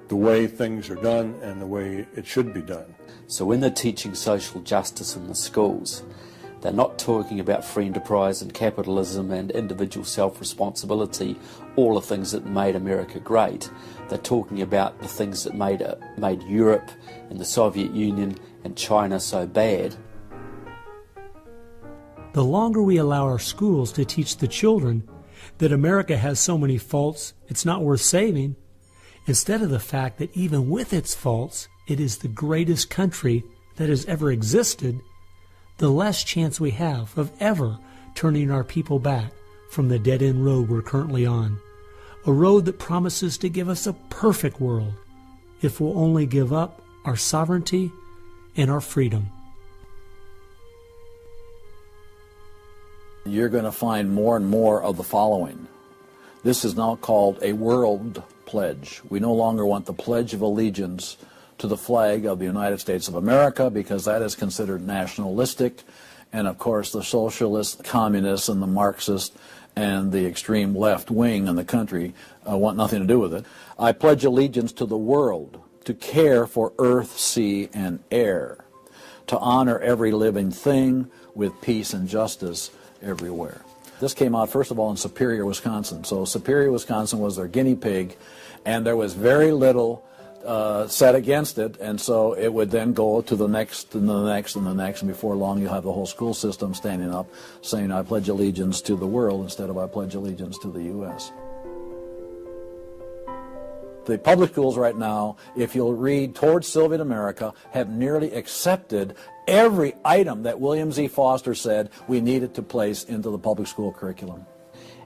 Speaker 8: the way things are done and the way it should be done.
Speaker 10: So when they're teaching social justice in the schools, they're not talking about free enterprise and capitalism and individual self-responsibility, all the things that made America great. They're talking about the things that made Europe and the Soviet Union and China so bad.
Speaker 9: The longer we allow our schools to teach the children that America has so many faults it's not worth saving, instead of the fact that even with its faults, it is the greatest country that has ever existed, the less chance we have of ever turning our people back from the dead-end road we're currently on, a road that promises to give us a perfect world if we'll only give up our sovereignty and our freedom.
Speaker 2: You're going to find more and more of the following. This is now called a world pledge. We no longer want the Pledge of Allegiance to the flag of the United States of America because that is considered nationalistic, and of course the socialists, communists, and the Marxists and the extreme left wing in the country want nothing to do with it. I pledge allegiance to the world, to care for earth, sea, and air, to honor every living thing with peace and justice everywhere. This came out, first of all, in Superior, Wisconsin. So Superior, Wisconsin was their guinea pig, and there was very little said against it, and so it would then go to the next and the next and the next, and before long you'll have the whole school system standing up saying, I pledge allegiance to the world instead of I pledge allegiance to the U.S. The public schools right now, if you'll read Towards Soviet America, have nearly accepted every item that William Z. Foster said we needed to place into the public school curriculum.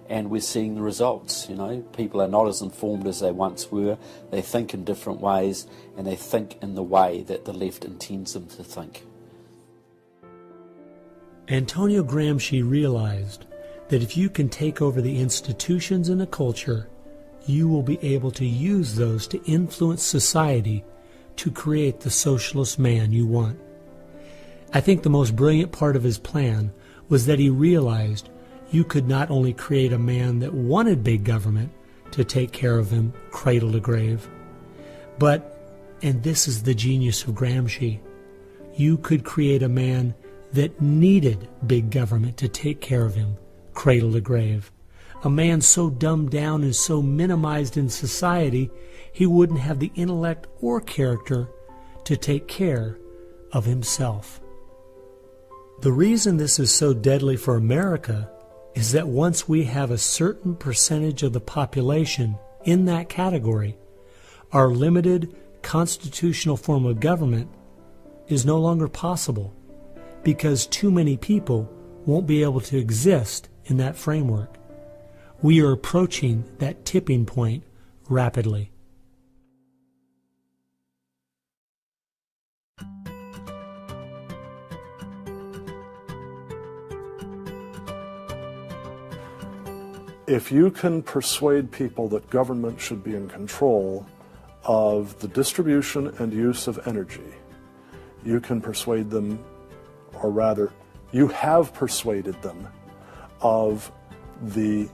Speaker 10: And we're seeing the results. You know, people are not as informed as they once were. They think in different ways, and they think in the way that the left intends them to think.
Speaker 9: Antonio Gramsci realized that if you can take over the institutions in a culture, you will be able to use those to influence society to create the socialist man you want. I think the most brilliant part of his plan was that he realized you could not only create a man that wanted big government to take care of him cradle to grave, but, and this is the genius of Gramsci, you could create a man that needed big government to take care of him cradle to grave. A man so dumbed down and so minimized in society, he wouldn't have the intellect or character to take care of himself. The reason this is so deadly for America is that once we have a certain percentage of the population in that category, our limited constitutional form of government is no longer possible because too many people won't be able to exist in that framework. We are approaching that tipping point rapidly.
Speaker 13: If you can persuade people that government should be in control of the distribution and use of energy, you can persuade them, or rather, you have persuaded them of the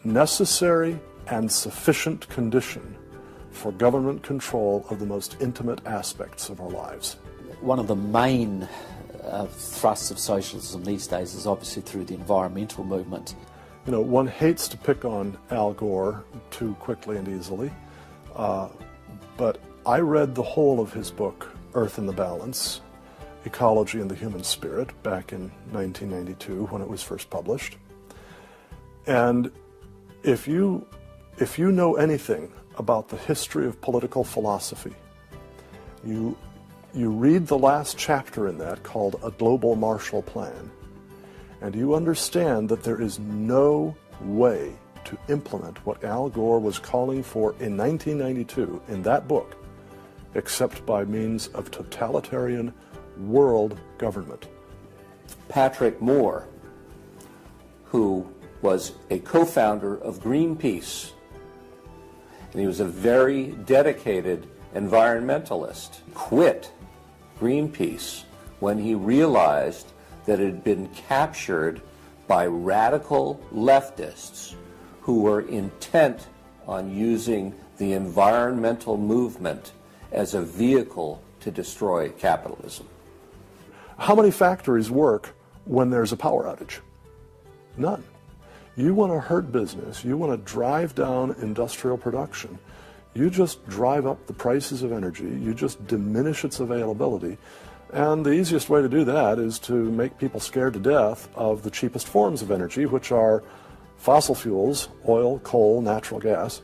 Speaker 13: necessary and sufficient condition for government control of the most intimate aspects of our lives.
Speaker 10: One of the main thrusts of socialism these days is obviously through the environmental movement.
Speaker 13: You know, one hates to pick on Al Gore too quickly and easily, but I read the whole of his book, Earth in the Balance, Ecology and the Human Spirit, back in 1992 when it was first published. And if you know anything about the history of political philosophy, you read the last chapter in that called A Global Marshall Plan, and you understand that there is no way to implement what Al Gore was calling for in 1992 in that book except by means of totalitarian world government.
Speaker 4: Patrick Moore, who was a co-founder of Greenpeace, and he was a very dedicated environmentalist, quit Greenpeace when he realized that it had been captured by radical leftists who were intent on using the environmental movement as a vehicle to destroy capitalism.
Speaker 13: How many factories work when there's a power outage? None. You want to hurt business, you want to drive down industrial production, you just drive up the prices of energy, you just diminish its availability, and the easiest way to do that is to make people scared to death of the cheapest forms of energy, which are fossil fuels, oil, coal, natural gas,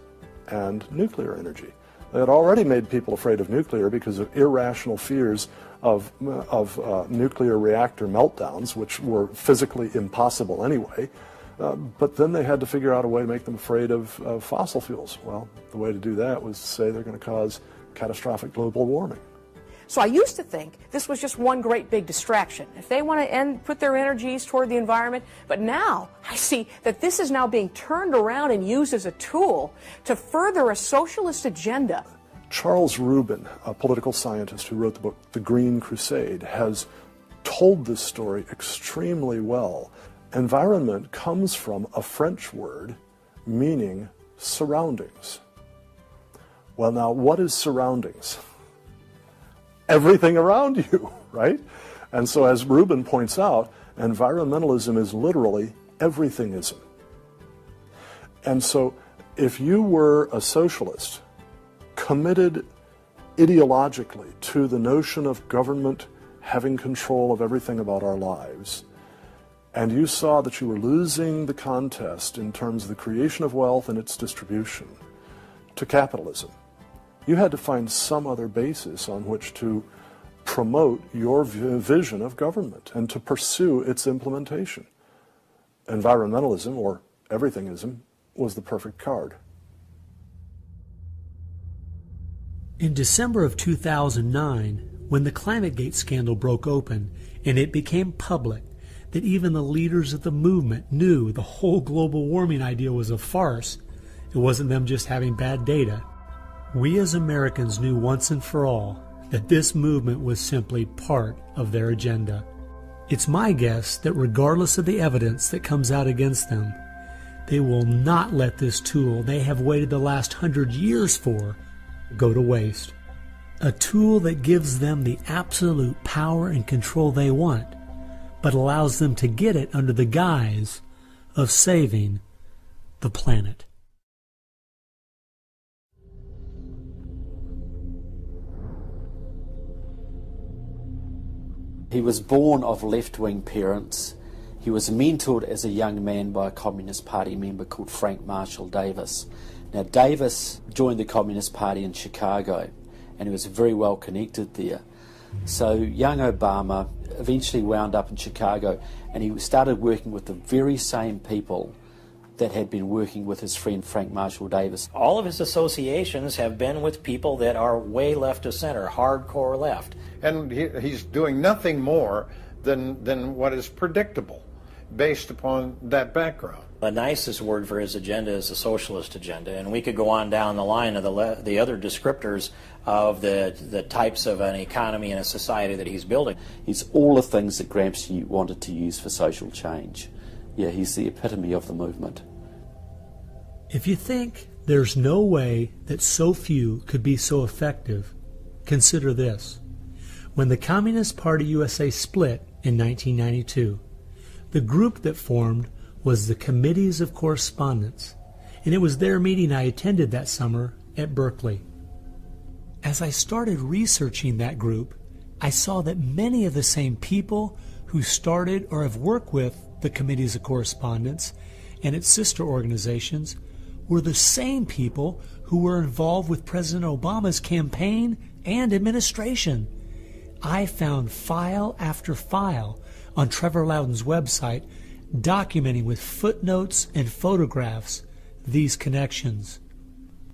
Speaker 13: and nuclear energy. They had already made people afraid of nuclear because of irrational fears of nuclear reactor meltdowns, which were physically impossible anyway. But then they had to figure out a way to make them afraid of fossil fuels. Well, the way to do that was to say they're going to cause catastrophic global warming.
Speaker 16: So I used to think this was just one great big distraction. If they want to put their energies toward the environment, but now I see that this is now being turned around and used as a tool to further a socialist agenda.
Speaker 13: Charles Rubin, a political scientist who wrote the book The Green Crusade, has told this story extremely well. Environment comes from a French word meaning surroundings. Well, now, what is surroundings? Everything around you, right? And so, as Rubin points out, environmentalism is literally everythingism. And so, if you were a socialist, committed ideologically to the notion of government having control of everything about our lives, and you saw that you were losing the contest in terms of the creation of wealth and its distribution to capitalism, you had to find some other basis on which to promote your vision of government and to pursue its implementation. Environmentalism, or everythingism, was the perfect card.
Speaker 9: In December of 2009, when the ClimateGate scandal broke open and it became public that even the leaders of the movement knew the whole global warming idea was a farce, it wasn't them just having bad data. We as Americans knew once and for all that this movement was simply part of their agenda. It's my guess that regardless of the evidence that comes out against them, they will not let this tool they have waited the last 100 years for go to waste. A tool that gives them the absolute power and control they want, but allows them to get it under the guise of saving the planet.
Speaker 10: He was born of left-wing parents. He was mentored as a young man by a Communist Party member called Frank Marshall Davis. Now, Davis joined the Communist Party in Chicago, and he was very well connected there. So young Obama eventually wound up in Chicago, and he started working with the very same people that had been working with his friend Frank Marshall Davis.
Speaker 21: All of his associations have been with people that are way left of center, hardcore left.
Speaker 19: And he's doing nothing more than what is predictable based upon that background.
Speaker 21: The nicest word for his agenda is the socialist agenda, and we could go on down the line of the other descriptors of the types of an economy and a society that he's building.
Speaker 10: It's all the things that Gramsci wanted to use for social change. Yeah, he's the epitome of the movement.
Speaker 9: If you think there's no way that so few could be so effective, consider this. When the Communist Party USA split in 1992, the group that formed was the Committees of Correspondence, and it was their meeting I attended that summer at Berkeley. As I started researching that group, I saw that many of the same people who started or have worked with the Committees of Correspondence and its sister organizations were the same people who were involved with President Obama's campaign and administration. I found file after file on Trevor Loudon's website documenting with footnotes and photographs these connections.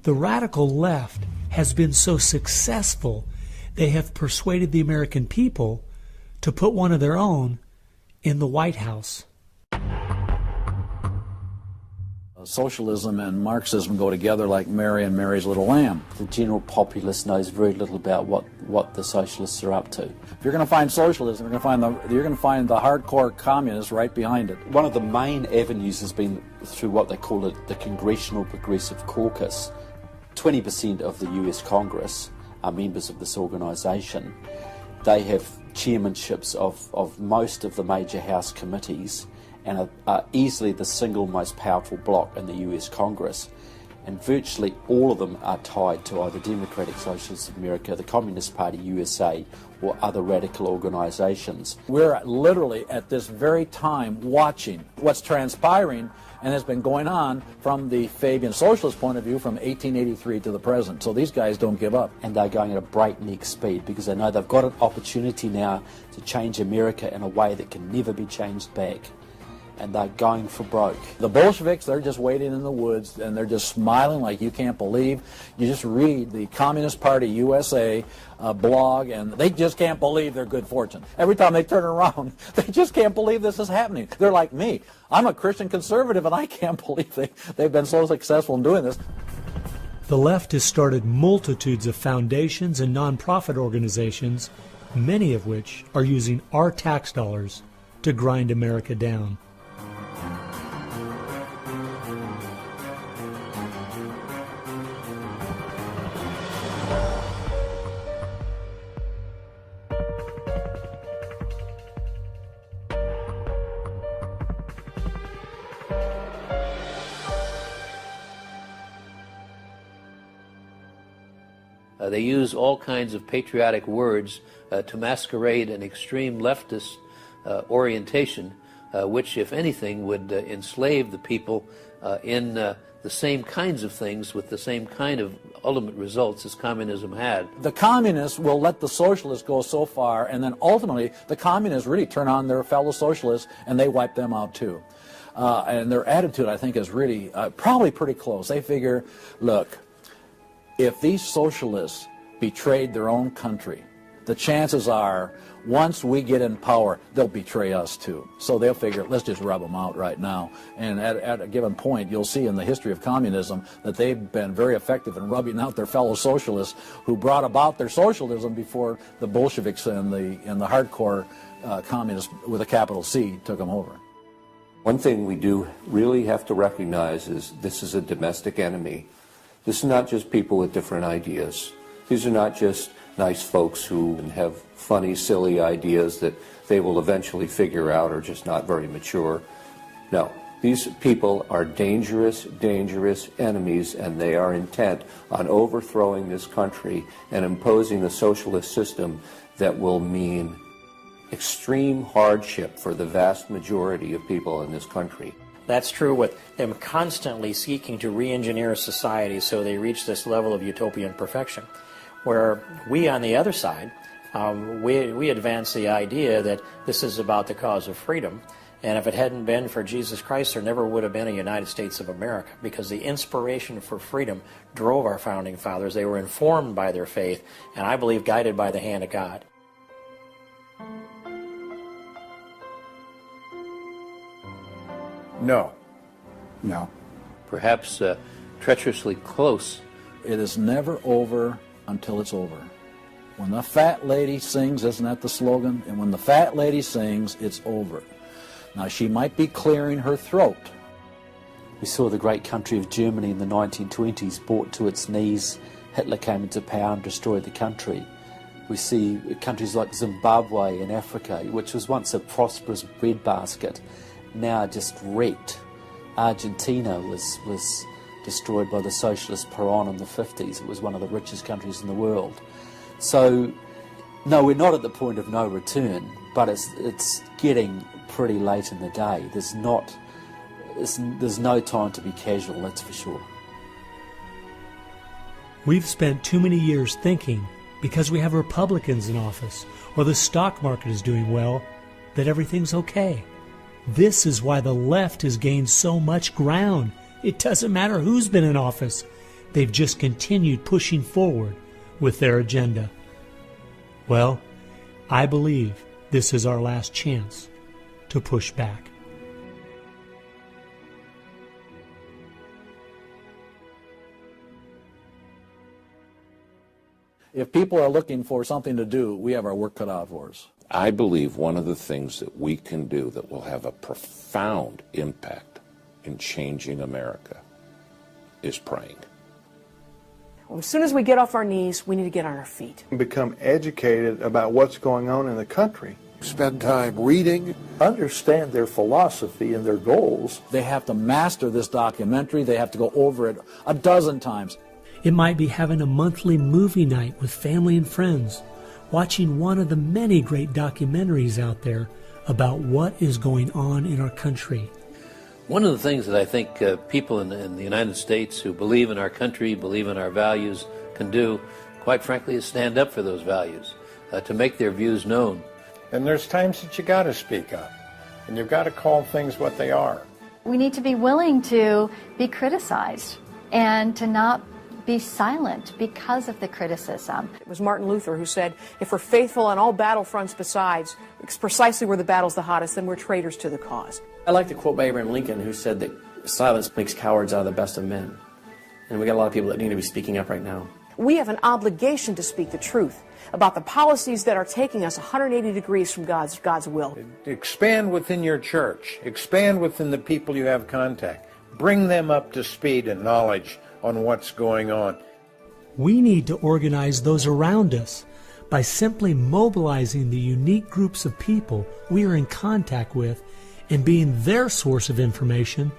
Speaker 9: The radical left has been so successful they have persuaded the American people to put one of their own in the White House.
Speaker 2: socialism and Marxism go together like Mary and Mary's little lamb.
Speaker 10: The general populace knows very little about what the socialists are up to.
Speaker 2: If you're going to find socialism, you're going to find the hardcore communists right behind it.
Speaker 10: One of the main avenues has been through what they call the Congressional Progressive Caucus. 20% of the US Congress are members of this organisation. They have chairmanships of most of the major House committees and are easily the single most powerful bloc in the US Congress. And virtually all of them are tied to either Democratic Socialists of America, the Communist Party USA, or other radical organisations.
Speaker 2: We're literally at this very time watching what's transpiring and has been going on from the Fabian socialist point of view from 1883 to the present. So these guys don't give up.
Speaker 10: And they're going at a breakneck speed because they know they've got an opportunity now to change America in a way that can never be changed back. And they're going for broke.
Speaker 2: The Bolsheviks, they're just waiting in the woods and they're just smiling like you can't believe. You just read the Communist Party USA blog and they just can't believe their good fortune. Every time they turn around, they just can't believe this is happening. They're like me. I'm a Christian conservative and I can't believe they've been so successful in doing this.
Speaker 9: The left has started multitudes of foundations and nonprofit organizations, many of which are using our tax dollars to grind America down.
Speaker 15: They use all kinds of patriotic words to masquerade an extreme leftist orientation, which, if anything, would enslave the people in the same kinds of things with the same kind of ultimate results as communism had.
Speaker 2: The communists will let the socialists go so far, and then ultimately the communists really turn on their fellow socialists and they wipe them out too. And their attitude, I think, is really probably pretty close. They figure, look, if these socialists betrayed their own country, the chances are, once we get in power, they'll betray us too. So they'll figure, let's just rub them out right now. And at a given point, you'll see in the history of communism that they've been very effective in rubbing out their fellow socialists who brought about their socialism before the Bolsheviks and the hardcore communists with a capital C took them over.
Speaker 4: One thing we do really have to recognize is this is a domestic enemy. This is not just people with different ideas. These are not just nice folks who have funny, silly ideas that they will eventually figure out are just not very mature. No, these people are dangerous, dangerous enemies, and they are intent on overthrowing this country and imposing a socialist system that will mean extreme hardship for the vast majority of people in this country.
Speaker 21: That's true with them constantly seeking to re-engineer society so they reach this level of utopian perfection. Where we, on the other side, we advance the idea that this is about the cause of freedom, and if it hadn't been for Jesus Christ, there never would have been a United States of America, because the inspiration for freedom drove our founding fathers. They were informed by their faith, and I believe guided by the hand of God.
Speaker 19: No.
Speaker 11: No.
Speaker 15: Perhaps treacherously close.
Speaker 2: It is never over until it's over. When the fat lady sings, isn't that the slogan? And when the fat lady sings, it's over. Now, she might be clearing her throat.
Speaker 10: We saw the great country of Germany in the 1920s brought to its knees. Hitler came into power and destroyed the country. We see countries like Zimbabwe in Africa, which was once a prosperous breadbasket, now just wrecked. Argentina was destroyed by the socialist Perón in the 50s. It was one of the richest countries in the world. So, no, we're not at the point of no return, but it's getting pretty late in the day. There's no time to be casual, that's for sure.
Speaker 9: We've spent too many years thinking, because we have Republicans in office or the stock market is doing well, that everything's okay. This is why the left has gained so much ground. It doesn't matter who's been in office. They've just continued pushing forward with their agenda. Well, I believe this is our last chance to push back.
Speaker 2: If people are looking for something to do, we have our work cut out for us.
Speaker 17: I believe one of the things that we can do that will have a profound impact in changing America is praying.
Speaker 16: Well, as soon as we get off our knees, we need to get on our feet.
Speaker 18: Become educated about what's going on in the country.
Speaker 5: Spend time reading, understand their philosophy and their goals.
Speaker 2: They have to master this documentary. They have to go over it a dozen times.
Speaker 9: It might be having a monthly movie night with family and friends, watching one of the many great documentaries out there about what is going on in our country.
Speaker 15: One of the things that I think people in the United States who believe in our country, believe in our values, can do, quite frankly, is stand up for those values, to make their views known.
Speaker 19: And there's times that you got to speak up, and you've got to call things what they are.
Speaker 1: We need to be willing to be criticized and to not be silent because of the criticism.
Speaker 16: It was Martin Luther who said, if we're faithful on all battlefronts besides, it's precisely where the battle's the hottest, then we're traitors to the cause.
Speaker 3: I like to quote by Abraham Lincoln, who said that silence makes cowards out of the best of men. And we got a lot of people that need to be speaking up right now.
Speaker 16: We have an obligation to speak the truth about the policies that are taking us 180 degrees from God's will.
Speaker 19: Expand within your church. Expand within the people you have contact. Bring them up to speed and knowledge on what's going on.
Speaker 9: We need to organize those around us by simply mobilizing the unique groups of people we are in contact with and being their source of information.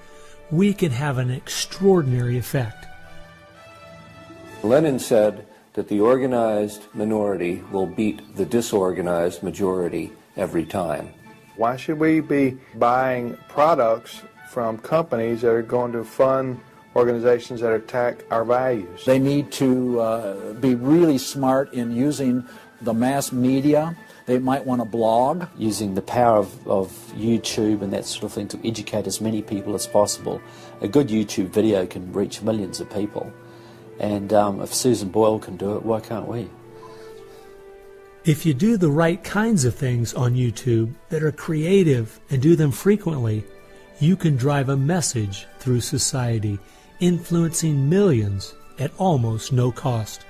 Speaker 9: We can have an extraordinary effect.
Speaker 4: Lenin said that the organized minority will beat the disorganized majority every time.
Speaker 18: Why should we be buying products from companies that are going to fund organizations that attack our values?
Speaker 2: They need to be really smart in using the mass media. They might want to blog.
Speaker 10: Using the power of YouTube and that sort of thing to educate as many people as possible. A good YouTube video can reach millions of people. And if Susan Boyle can do it, why can't we?
Speaker 9: If you do the right kinds of things on YouTube that are creative and do them frequently, you can drive a message through society, influencing millions at almost no cost.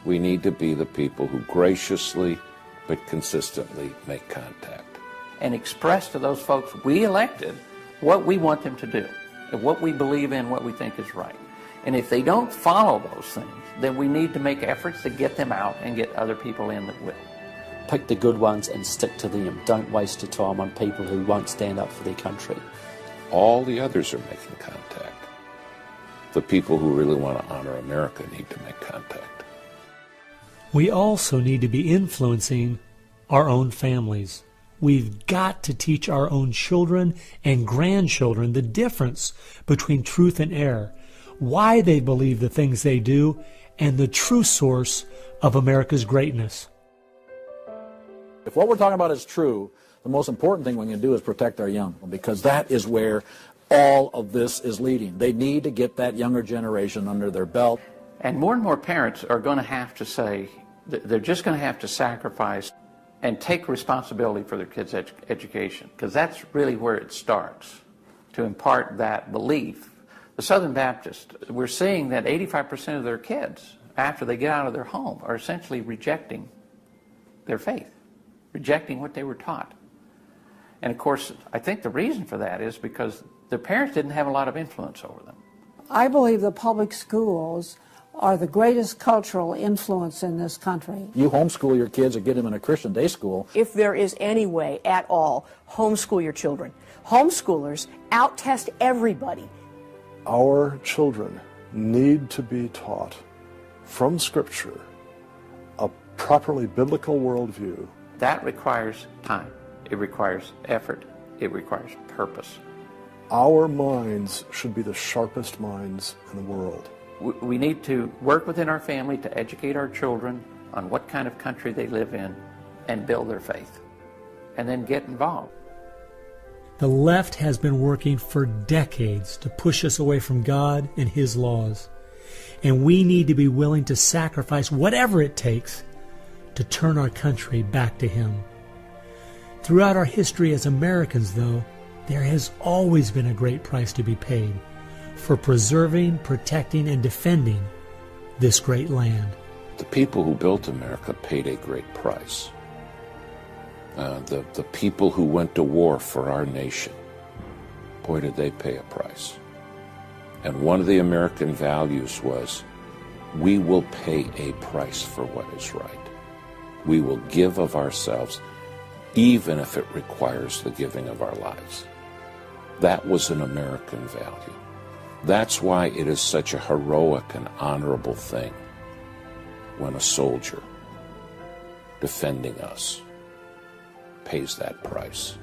Speaker 17: We need to be the people who graciously but consistently make contact.
Speaker 14: And express to those folks we elected what we want them to do, and what we believe in, what we think is right. And if they don't follow those things, then we need to make efforts to get them out and get other people in that will.
Speaker 10: Pick the good ones and stick to them. Don't waste your time on people who won't stand up for their country.
Speaker 17: All the others are making contact. The people who really want to honor America need to make contact.
Speaker 9: We also need to be influencing our own families. We've got to teach our own children and grandchildren the difference between truth and error, why they believe the things they do, and the true source of America's greatness.
Speaker 2: If what we're talking about is true, the most important thing we can do is protect our young, because that is where all of this is leading. They need to get that younger generation under their belt.
Speaker 14: And more parents are going to have to say, they're just going to have to sacrifice and take responsibility for their kids' education, because that's really where it starts, to impart that belief. The Southern Baptists, we're seeing that 85% of their kids, after they get out of their home, are essentially rejecting their faith, rejecting what they were taught. And of course, I think the reason for that is because their parents didn't have a lot of influence over them.
Speaker 6: I believe the public schools are the greatest cultural influence in this country.
Speaker 2: You homeschool your kids or get them in a Christian day school.
Speaker 16: If there is any way at all, homeschool your children. Homeschoolers out-test everybody.
Speaker 13: Our children need to be taught from Scripture a properly biblical worldview.
Speaker 14: That requires time. It requires effort. It requires purpose.
Speaker 13: Our minds should be the sharpest minds in the world.
Speaker 14: We need to work within our family to educate our children on what kind of country they live in and build their faith, and then get involved.
Speaker 9: The left has been working for decades to push us away from God and His laws, and we need to be willing to sacrifice whatever it takes to turn our country back to Him. Throughout our history as Americans, though, there has always been a great price to be paid for preserving, protecting, and defending this great land.
Speaker 17: The people who built America paid a great price. The people who went to war for our nation, boy, did they pay a price. And one of the American values was, we will pay a price for what is right. We will give of ourselves, even if it requires the giving of our lives. That was an American value. That's why it is such a heroic and honorable thing when a soldier defending us pays that price.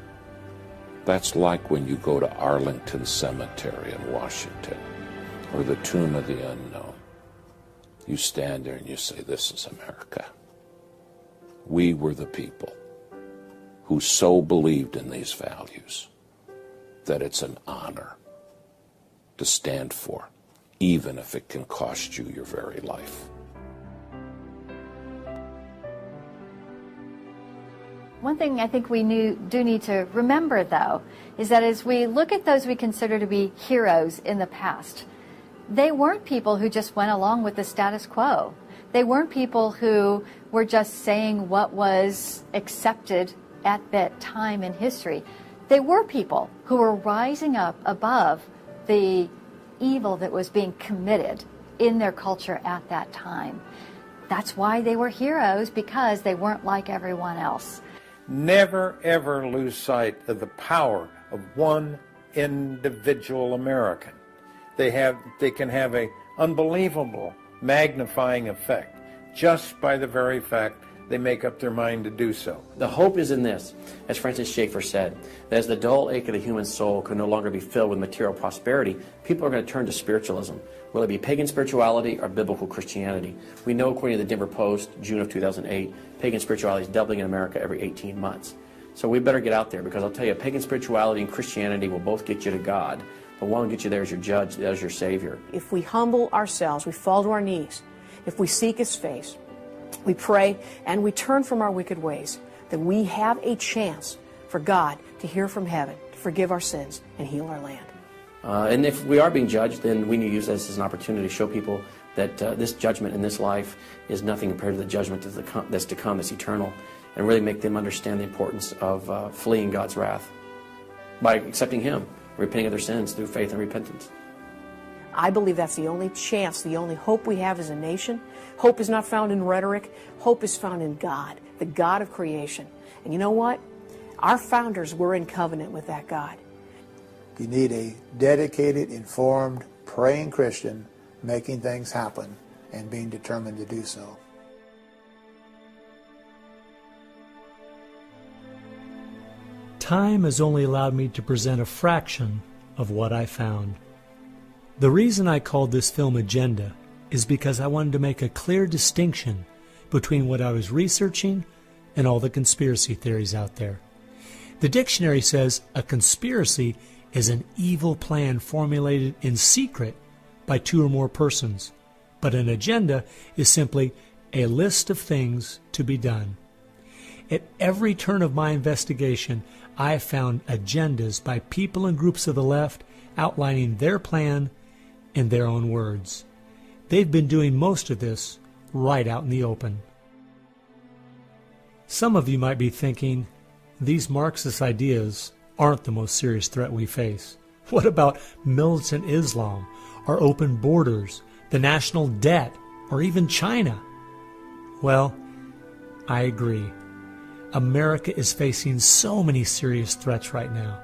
Speaker 17: That's like when you go to Arlington Cemetery in Washington, or the Tomb of the Unknown. You stand there and you say, this is America. We were the people who so believed in these values that it's an honor to stand for, even if it can cost you your very life.
Speaker 1: One thing I think we do need to remember, though, is that as we look at those we consider to be heroes in the past, they weren't people who just went along with the status quo. They weren't people who were just saying what was accepted at that time in history. They were people who were rising up above the evil that was being committed in their culture at that time. That's why they were heroes, because they weren't like everyone else.
Speaker 19: Never, ever lose sight of the power of one individual American. They can have an unbelievable magnifying effect just by the very fact they make up their mind to do so.
Speaker 3: The hope is in this, as Francis Schaeffer said, that as the dull ache of the human soul can no longer be filled with material prosperity, people are going to turn to spiritualism, whether it be pagan spirituality or biblical Christianity. We know, according to the Denver Post, June of 2008, pagan spirituality is doubling in America every 18 months. So we better get out there, because I'll tell you, pagan spirituality and Christianity will both get you to God, but one will get you there as your judge, as your Savior.
Speaker 16: If we humble ourselves, we fall to our knees, if we seek His face, we pray, and we turn from our wicked ways, then we have a chance for God to hear from heaven, to forgive our sins, and heal our land.
Speaker 3: And if we are being judged, then we need to use this as an opportunity to show people that this judgment in this life is nothing compared to the judgment that's to come, that's eternal, and really make them understand the importance of fleeing God's wrath by accepting Him, repenting of their sins through faith and repentance.
Speaker 16: I believe that's the only chance, the only hope we have as a nation. Hope is not found in rhetoric. Hope is found in God, the God of creation. And you know what? Our founders were in covenant with that God.
Speaker 20: You need a dedicated, informed, praying Christian making things happen and being determined to do so.
Speaker 9: Time has only allowed me to present a fraction of what I found. The reason I called this film Agenda is because I wanted to make a clear distinction between what I was researching and all the conspiracy theories out there. The dictionary says a conspiracy is an evil plan formulated in secret by two or more persons, but an agenda is simply a list of things to be done. At every turn of my investigation, I found agendas by people and groups of the left outlining their plan in their own words. They've been doing most of this right out in the open. Some of you might be thinking, these Marxist ideas aren't the most serious threat we face. What about militant Islam, our open borders, the national debt, or even China? Well, I agree. America is facing so many serious threats right now.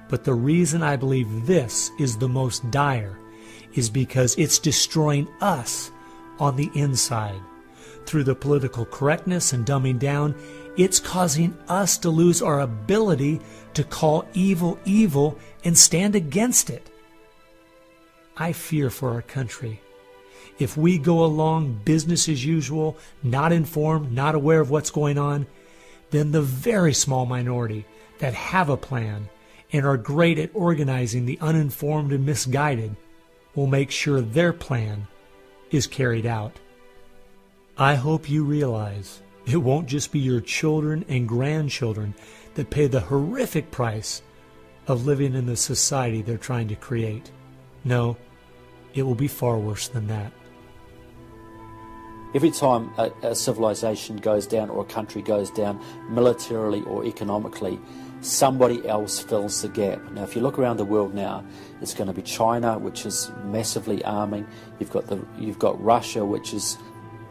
Speaker 9: But the reason I believe this is the most dire is because it's destroying us on the inside. Through the political correctness and dumbing down, it's causing us to lose our ability to call evil evil and stand against it. I fear for our country. If we go along business as usual, not informed, not aware of what's going on, then the very small minority that have a plan and are great at organizing the uninformed and misguided will make sure their plan is carried out. I hope you realize it won't just be your children and grandchildren that pay the horrific price of living in the society they're trying to create. No, it will be far worse than that.
Speaker 10: Every time a civilization goes down or a country goes down militarily or economically, somebody else fills the gap. Now, if you look around the world now, it's going to be China, which is massively arming. You've got Russia, which is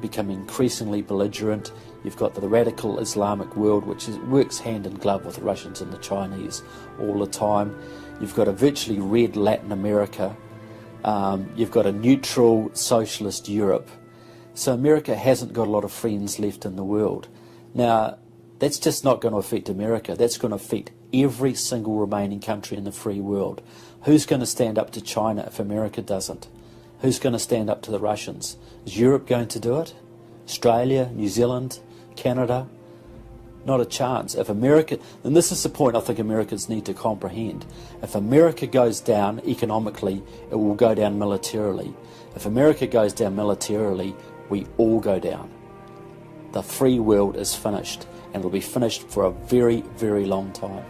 Speaker 10: becoming increasingly belligerent. You've got the radical Islamic world, which works hand in glove with the Russians and the Chinese all the time. You've got a virtually red Latin America. You've got a neutral socialist Europe. So America hasn't got a lot of friends left in the world. Now, that's just not going to affect America. That's going to affect every single remaining country in the free world. Who's going to stand up to China if America doesn't? Who's going to stand up to the Russians? Is Europe going to do it? Australia, New Zealand, Canada? Not a chance. If America, and this is the point I think Americans need to comprehend, if America goes down economically, it will go down militarily. If America goes down militarily, we all go down. The free world is finished, and it will be finished for a very, very long time.